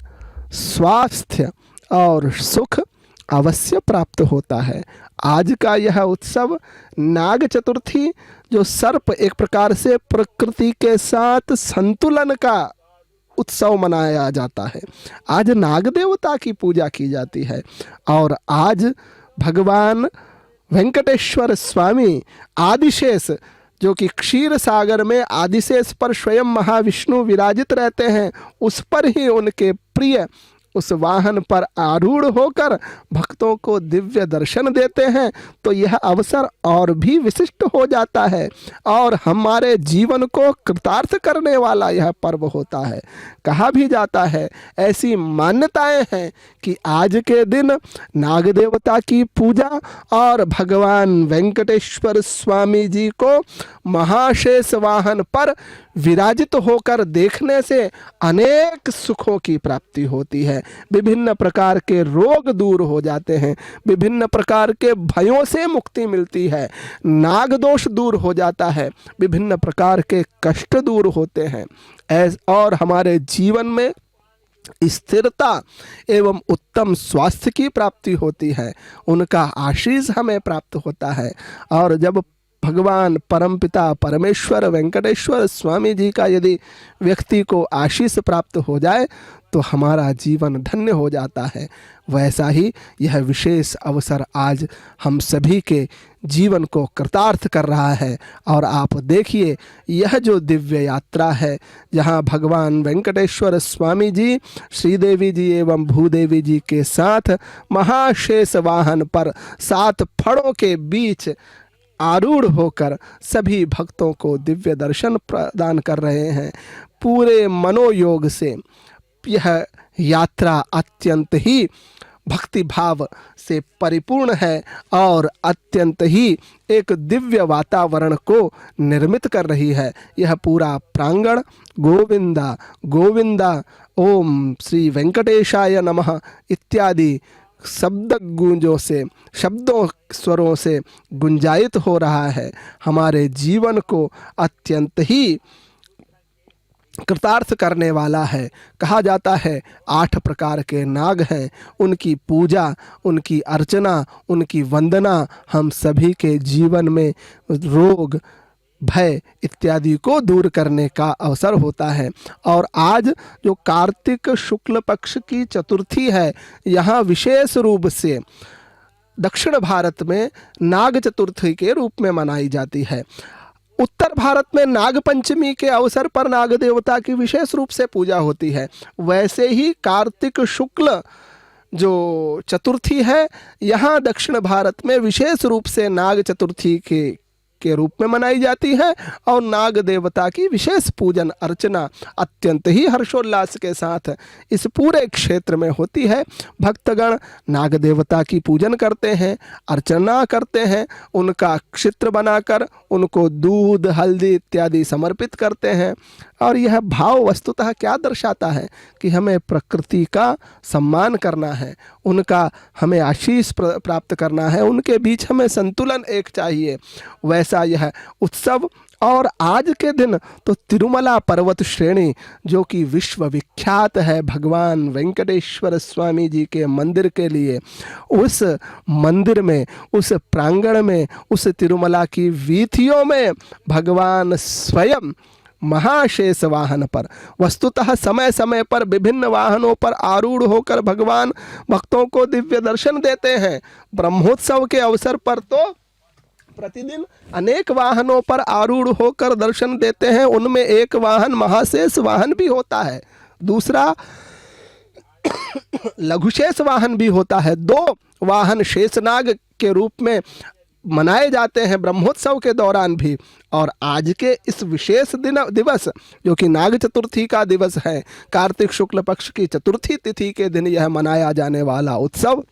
स्वास्थ्य और सुख अवश्य प्राप्त होता है। आज का यह उत्सव नाग चतुर्थी, जो सर्प एक प्रकार से प्रकृति के साथ संतुलन का उत्सव मनाया जाता है। आज नाग देवता की पूजा की जाती है और आज भगवान वेंकटेश्वर स्वामी आदिशेष, जो कि क्षीर सागर में आदिशेष पर स्वयं महाविष्णु विराजित रहते हैं, उस पर ही उनके प्रिय उस वाहन पर आरूढ़ होकर भक्तों को दिव्य दर्शन देते हैं, तो यह अवसर और भी विशिष्ट हो जाता है और हमारे जीवन को कृतार्थ करने वाला यह पर्व होता है। कहा भी जाता है, ऐसी मान्यताएं हैं कि आज के दिन नाग देवता की पूजा और भगवान वेंकटेश्वर स्वामी जी को महाशेष वाहन पर विराजित होकर देखने से अनेक सुखों की प्राप्ति होती है। विभिन्न प्रकार के रोग दूर हो जाते हैं, विभिन्न प्रकार के भयों से मुक्ति मिलती है, नाग दोष दूर हो जाता है, विभिन्न प्रकार के कष्ट दूर होते हैं और हमारे जीवन में स्थिरता एवं उत्तम स्वास्थ्य की प्राप्ति होती है। उनका आशीष हमें प्राप्त होता है और जब भगवान परमपिता परमेश्वर वेंकटेश्वर स्वामी जी का यदि व्यक्ति को आशीष प्राप्त हो जाए तो हमारा जीवन धन्य हो जाता है। वैसा ही यह विशेष अवसर आज हम सभी के जीवन को कृतार्थ कर रहा है। और आप देखिए यह जो दिव्य यात्रा है, जहाँ भगवान वेंकटेश्वर स्वामी जी श्रीदेवी जी एवं भूदेवी जी के साथ महाशेष वाहन पर 7 फड़ों के बीच आरूढ़ होकर सभी भक्तों को दिव्य दर्शन प्रदान कर रहे हैं। पूरे मनोयोग से यह यात्रा अत्यंत ही भक्ति भाव से परिपूर्ण है और अत्यंत ही एक दिव्य वातावरण को निर्मित कर रही है। यह पूरा प्रांगण गोविंदा गोविंदा ओम श्री वेंकटेशाय नमः इत्यादि शब्द गूंजों से, शब्दों स्वरों से गुंजायित हो रहा है। हमारे जीवन को अत्यंत ही कृतार्थ करने वाला है। कहा जाता है 8 प्रकार के नाग हैं, उनकी पूजा, उनकी अर्चना, उनकी वंदना हम सभी के जीवन में रोग, भय इत्यादि को दूर करने का अवसर होता है। और आज जो कार्तिक शुक्ल पक्ष की चतुर्थी है, यहाँ विशेष रूप से दक्षिण भारत में नाग चतुर्थी के रूप में मनाई जाती है। उत्तर भारत में नाग पंचमी के अवसर पर नाग देवता की विशेष रूप से पूजा होती है। वैसे ही कार्तिक शुक्ल जो चतुर्थी है, यहाँ दक्षिण भारत में विशेष रूप से नाग चतुर्थी के के रूप में मनाई जाती है और नाग देवता की विशेष पूजन अर्चना अत्यंत ही हर्षोल्लास के साथ इस पूरे क्षेत्र में होती है। भक्तगण नाग देवता की पूजन करते हैं, अर्चना करते हैं, उनका चित्र बनाकर उनको दूध हल्दी इत्यादि समर्पित करते हैं। और यह भाव वस्तुतः क्या दर्शाता है कि हमें प्रकृति का सम्मान करना है, उनका हमें आशीष प्राप्त करना है, उनके बीच हमें संतुलन एक चाहिए। वैसा यह उत्सव और आज के दिन तो तिरुमला पर्वत श्रेणी जो कि विश्व विख्यात है भगवान वेंकटेश्वर स्वामी जी के मंदिर के लिए, उस मंदिर में, उस प्रांगण में, उस तिरुमला की वीथियों में भगवान स्वयं महाशेष वाहन पर वस्तुतः समय समय पर विभिन्न वाहनों पर आरूढ़ होकर भगवान भक्तों को दिव्य दर्शन देते हैं। ब्रह्मोत्सव के अवसर पर तो प्रतिदिन अनेक वाहनों पर आरूढ़ होकर दर्शन देते हैं। उनमें एक वाहन महाशेष वाहन भी होता है, दूसरा लघुशेष वाहन भी होता है। 2 वाहन शेषनाग के रूप में मनाए जाते हैं ब्रह्मोत्सव के दौरान भी। और आज के इस विशेष दिवस जो कि नाग चतुर्थी का दिवस है, कार्तिक शुक्ल पक्ष की चतुर्थी तिथि के दिन यह मनाया जाने वाला उत्सव,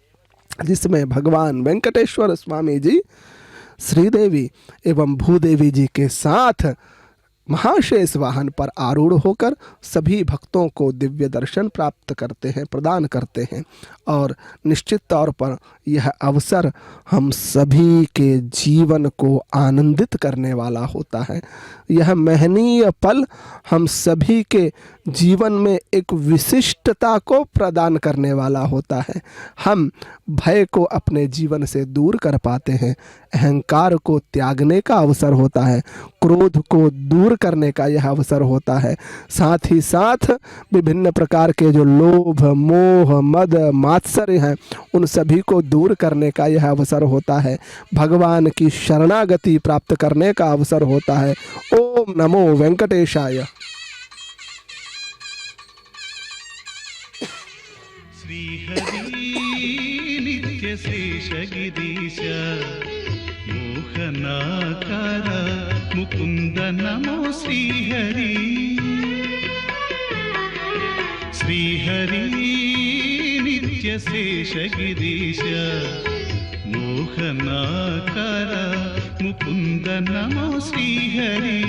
जिसमें भगवान वेंकटेश्वर स्वामी जी श्रीदेवी एवं भूदेवी जी के साथ महाशेष वाहन पर आरूढ़ होकर सभी भक्तों को दिव्य दर्शन प्राप्त करते हैं, प्रदान करते हैं। और निश्चित तौर पर यह अवसर हम सभी के जीवन को आनंदित करने वाला होता है। यह महनीय पल हम सभी के जीवन में एक विशिष्टता को प्रदान करने वाला होता है। हम भय को अपने जीवन से दूर कर पाते हैं, अहंकार को त्यागने का अवसर होता है, क्रोध को दूर करने का यह अवसर होता है। साथ ही साथ विभिन्न प्रकार के जो लोभ मोह मद मात्सर्य हैं उन सभी को दूर करने का यह अवसर होता है। भगवान की शरणागति प्राप्त करने का अवसर होता है। ओम नमो वेंकटेशाय। श्रीहरि नित्य शेषगिरीश मोहनाकार मुकुंद नमो श्रीहरि। श्रीहरि नित्य शेषगिरीश मोहनाकार मुकुंद नमो श्रीहरि।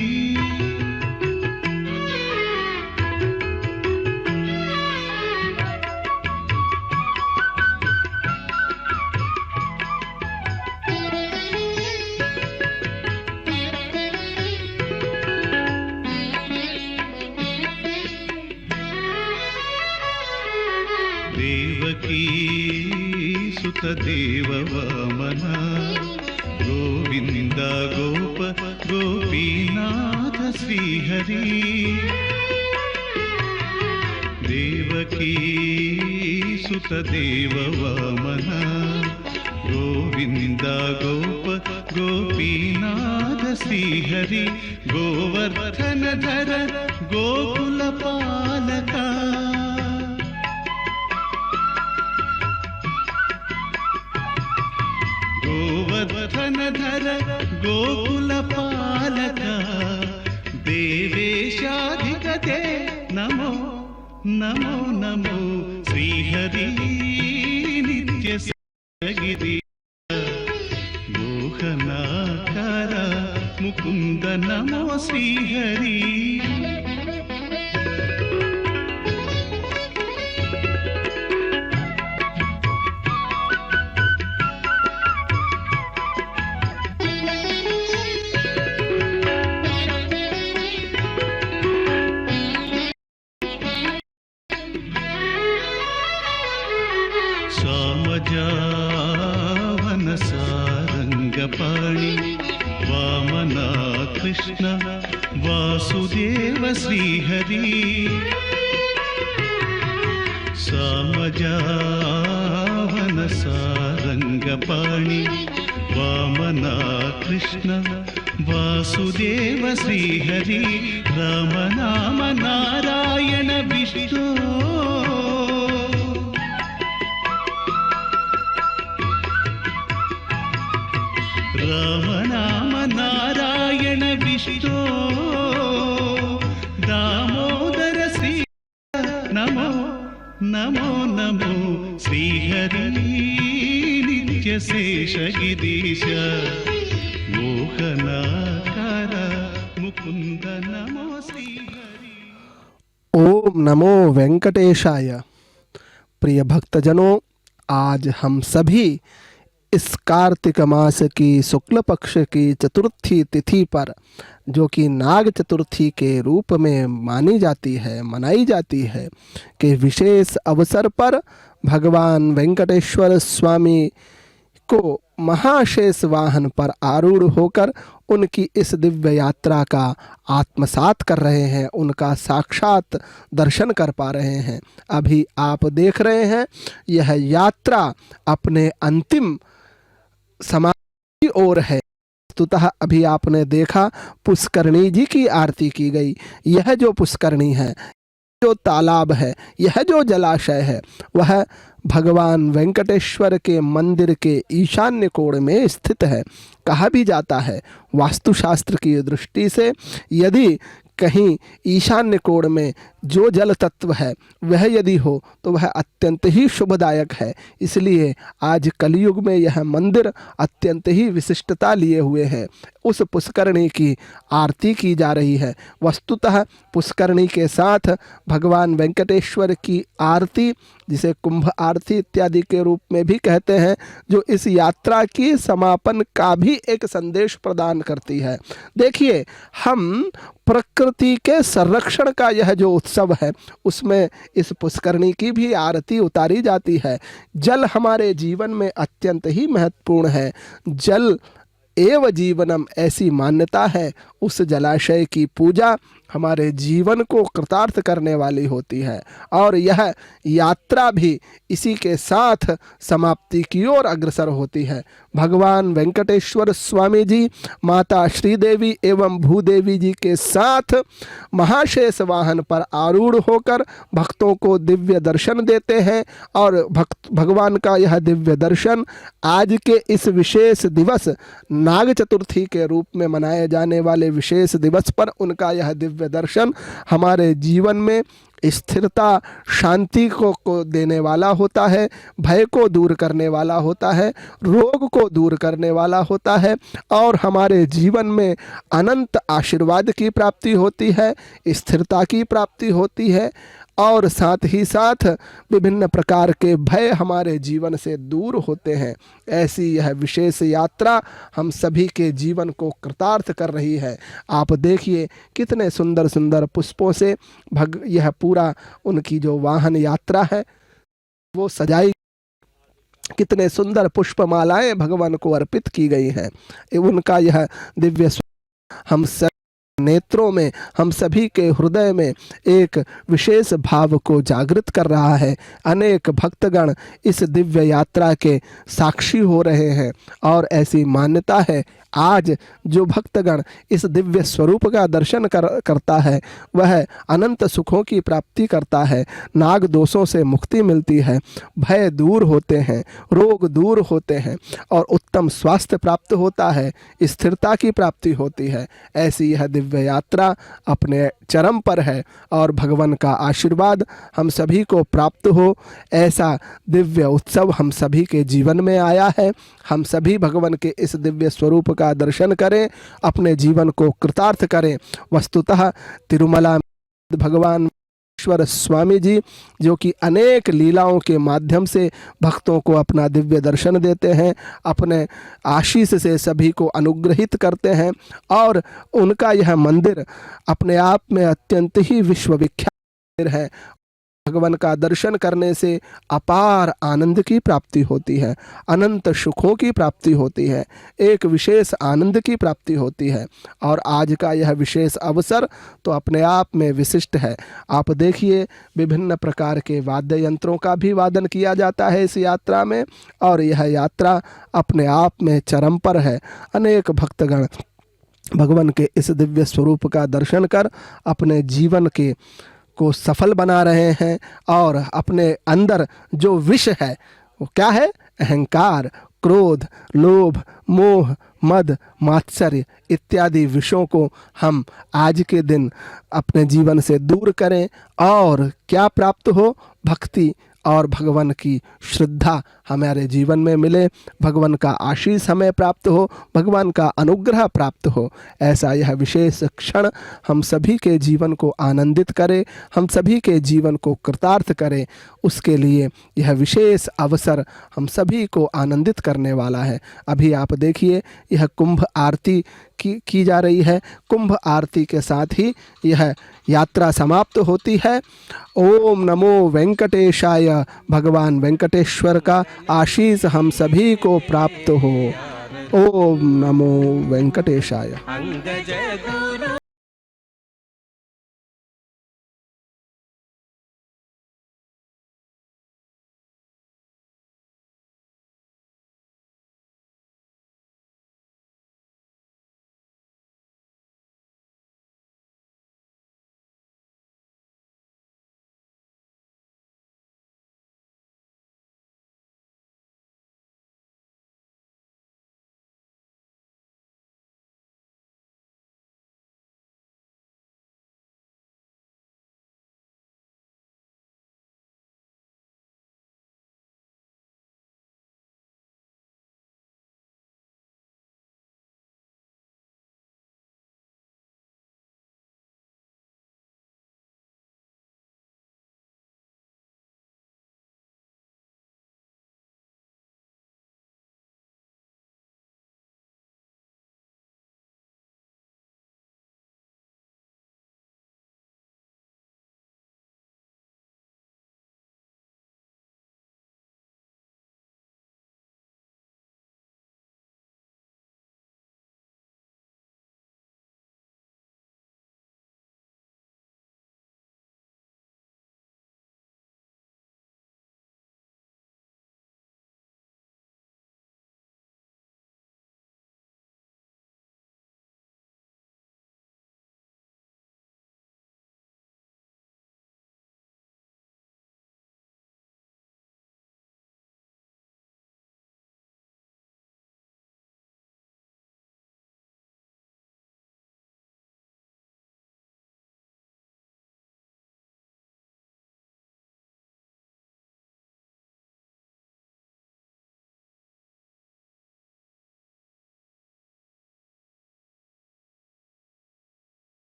देवकी सुत देव वामन गोविंद गोप गोपीनाथ श्रीहरि। देवकी सुत देव वामन गोविंद गोप गोपीनाथ श्रीहरि। गोवर्धन धर गोकुल पालका गोवर्धन धर गोकुल पालका देवेशाधिपते नमो नमो नमो। श्रीहरि नित्य गिरि मोहनाकार मुकुंद नमो श्रीहरि। सामजावन सारंगपाणि वामना कृष्ण वासुदेव श्रीहरि। सामजावन सारंगपाणि वामना कृष्ण वासुदेव श्रीहरि। राम नाम नारायण विष्णु राम नाम नारायण नमो नमो श्रीहरि नित्यशेषगिरीश मोहनाकार मुकुंद नमो श्रीहरि। ओम नमो वेंकटेशाय। प्रिय भक्तजनों, आज हम सभी इस कार्तिक मास की शुक्ल पक्ष की चतुर्थी तिथि पर, जो कि नाग चतुर्थी के रूप में मानी जाती है, मनाई जाती है, के विशेष अवसर पर भगवान वेंकटेश्वर स्वामी को महाशेष वाहन पर आरूढ़ होकर उनकी इस दिव्य यात्रा का आत्मसात कर रहे हैं, उनका साक्षात दर्शन कर पा रहे हैं। अभी आप देख रहे हैं यह यात्रा अपने अंतिम समाधि की ओर है। वस्तुतः अभी आपने देखा पुष्करणी जी की आरती की गई। यह जो पुष्करणी है, जो तालाब है, यह जो जलाशय है, वह भगवान वेंकटेश्वर के मंदिर के ईशान्य कोण में स्थित है। कहा भी जाता है वास्तुशास्त्र की दृष्टि से, यदि कहीं ईशान्य कोण में जो जल तत्व है वह यदि हो तो वह अत्यंत ही शुभदायक है। इसलिए आज कलयुग में यह मंदिर अत्यंत ही विशिष्टता लिए हुए है। उस पुष्करणी की आरती की जा रही है। वस्तुतः पुष्करणी के साथ भगवान वेंकटेश्वर की आरती, जिसे कुंभ आरती इत्यादि के रूप में भी कहते हैं, जो इस यात्रा की समापन का भी एक संदेश प्रदान करती है। देखिए, हम प्रकृति के संरक्षण का यह जो उत्सव है, उसमें इस पुष्करणी की भी आरती उतारी जाती है। जल हमारे जीवन में अत्यंत ही महत्वपूर्ण है। जल एव जीवनम, ऐसी मान्यता है। उस जलाशय की पूजा हमारे जीवन को कृतार्थ करने वाली होती है और यह यात्रा भी इसी के साथ समाप्ति की ओर अग्रसर होती है। भगवान वेंकटेश्वर स्वामी जी माता श्रीदेवी एवं भूदेवी जी के साथ महाशेष वाहन पर आरूढ़ होकर भक्तों को दिव्य दर्शन देते हैं और भगवान का यह दिव्य दर्शन आज के इस विशेष दिवस नाग चतुर्थी के रूप में मनाए जाने वाले विशेष दिवस पर उनका यह दिव्य दर्शन हमारे जीवन में स्थिरता, शांति को देने वाला होता है, भय को दूर करने वाला होता है, रोग को दूर करने वाला होता है और हमारे जीवन में अनंत आशीर्वाद की प्राप्ति होती है, स्थिरता की प्राप्ति होती है और साथ ही साथ विभिन्न प्रकार के भय हमारे जीवन से दूर होते हैं। ऐसी यह विशेष यात्रा हम सभी के जीवन को कृतार्थ कर रही है। आप देखिए कितने सुंदर सुंदर पुष्पों से यह पूरा उनकी जो वाहन यात्रा है वो सजाई, कितने सुंदर पुष्पमालाएं भगवान को अर्पित की गई हैं। उनका यह दिव्य हम सब नेत्रों में, हम सभी के हृदय में एक विशेष भाव को जागृत कर रहा है। अनेक भक्तगण इस दिव्य यात्रा के साक्षी हो रहे हैं और ऐसी मान्यता है आज जो भक्तगण इस दिव्य स्वरूप का दर्शन करता है वह अनंत सुखों की प्राप्ति करता है, नाग दोषों से मुक्ति मिलती है, भय दूर होते हैं, रोग दूर होते हैं और उत्तम स्वास्थ्य प्राप्त होता है, स्थिरता की प्राप्ति होती है। ऐसी यह दिव्य यात्रा अपने चरम पर है और भगवान का आशीर्वाद हम सभी को प्राप्त हो, ऐसा दिव्य उत्सव हम सभी के जीवन में आया है। हम सभी भगवान के इस दिव्य स्वरूप का दर्शन करें, अपने जीवन को कृतार्थ करें। वस्तुतः तिरुमला भगवान ईश्वर स्वामी जी जो कि अनेक लीलाओं के माध्यम से भक्तों को अपना दिव्य दर्शन देते हैं, अपने आशीष से सभी को अनुग्रहित करते हैं और उनका यह मंदिर अपने आप में अत्यंत ही विश्वविख्यात है। भगवान का दर्शन करने से अपार आनंद की प्राप्ति होती है, अनंत सुखों की प्राप्ति होती है, एक विशेष आनंद की प्राप्ति होती है और आज का यह विशेष अवसर तो अपने आप में विशिष्ट है। आप देखिए विभिन्न प्रकार के वाद्य यंत्रों का भी वादन किया जाता है इस यात्रा में और यह यात्रा अपने आप में चरम पर है। अनेक भक्तगण भगवान के इस दिव्य स्वरूप का दर्शन कर अपने जीवन के को सफल बना रहे हैं और अपने अंदर जो विष है वो क्या है, अहंकार, क्रोध, लोभ, मोह, मद, मात्सर्य इत्यादि विषयों को हम आज के दिन अपने जीवन से दूर करें और क्या प्राप्त हो? भक्ति और भगवान की श्रद्धा हमारे जीवन में मिले, भगवान का आशीष हमें प्राप्त हो, भगवान का अनुग्रह प्राप्त हो। ऐसा यह विशेष क्षण हम सभी के जीवन को आनंदित करे, हम सभी के जीवन को कृतार्थ करे। उसके लिए यह विशेष अवसर हम सभी को आनंदित करने वाला है। अभी आप देखिए यह कुंभ आरती की जा रही है। कुंभ आरती के साथ ही यह यात्रा समाप्त होती है। ओम नमो वेंकटेशाय। भगवान वेंकटेश्वर का आशीष हम सभी को प्राप्त हो। ओम नमो वेंकटेशाय। अंगज गुरु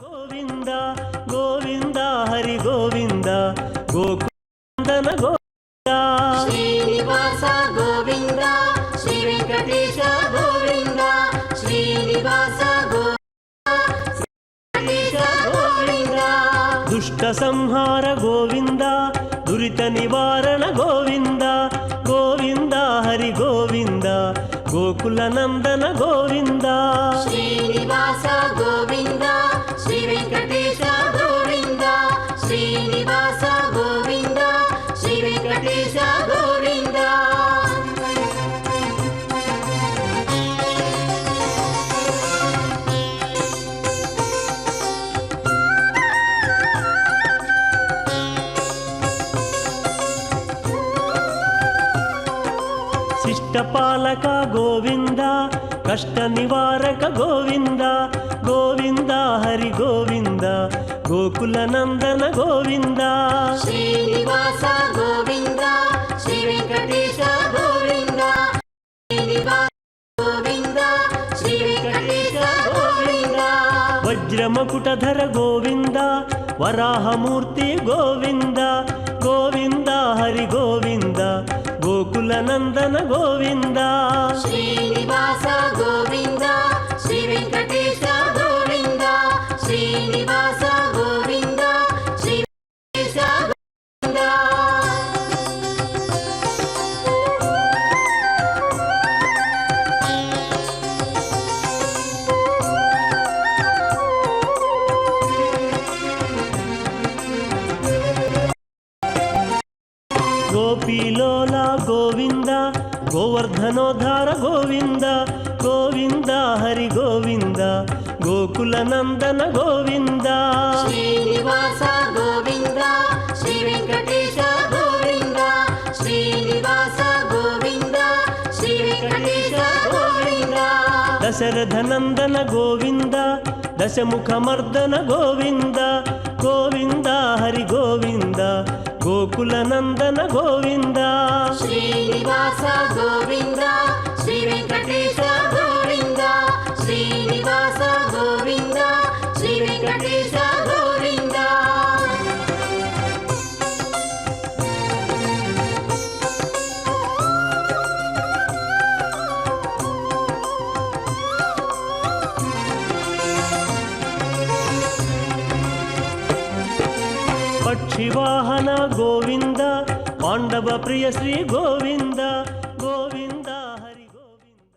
गोविंद गोविंद हरि गोविंद गोकुलनंदन गोविंद श्रीनिवास गोविंद श्री वेंकटेश गोविंद श्रीनिवास गोविंद दुष्ट संहार गोविंद दुरित निवारण गोविंद गोविंद हरि गोविंद गोकुलनंदन गोविंद श्रीनिवास गोविंद श्री वेंकटेश गोविंद श्रीनिवास गोविंद श्री वेंकटेश गोविंद शिष्टपालक गोविंद कष्ट निवारक गोविंद गोविंद हरि गोविंद गोकुलनंदन गोविंद श्रीनिवास गोविंद श्री वेंकटेश गोविंद श्रीनिवास गोविंद श्री वेंकटेश गोविंद वज्रमकुटधर गोविंद वराहमूर्ति गोविंद गोविंद हरि गोविंद गोकुलनंदन गोविंद श्रीनिवास गोविंद श्री वेंकटेश गोविंद श्रीनिवास गोविंद श्री वेंकटेश गोविंद गोपीलोला गोविंद गोवर्धनोद्धार गोविन्द गोविन्द हरि गोविन्द गोकुलनन्दन गोविन्द श्रीनिवास गोविन्द श्री वेङ्कटेश गोविन्द श्रीनिवास गोविन्द श्री वेङ्कटेश गोविन्द दशरथनन्दन गोविन्द दशमुखमर्दन गोविन्द गोविन्द हरि गोविन्द गोकुलनन्दन गोविन्द श्रीनिवास गोविन्द श्री वेङ्कटेश गोविन्द श्रीनिवास गोविन्द श्री वेङ्कटेश गोविन्द पक्षिवाहन गोविन्द पाण्डव प्रिय श्री गोविन्द गोविन्द हरि गोविन्द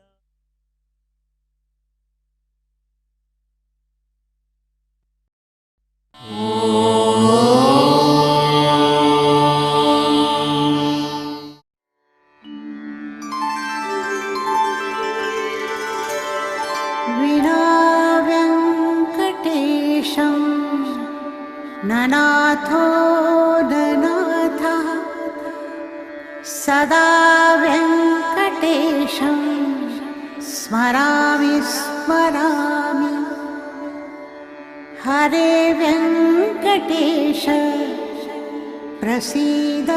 विना वेङ्कटेशं ननाथो ननाथः सदा वेङ्कटेशं स्मरामि स्मरामि हरे वेङ्कटेश प्रसीद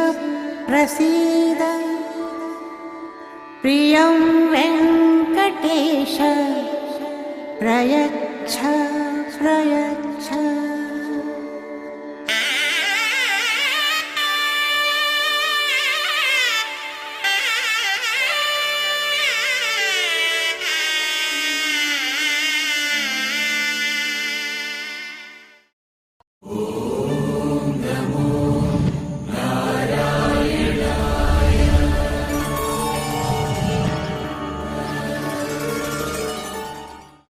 प्रसीद प्रियं वेङ्कटेश प्रयच्छ प्रयच्छ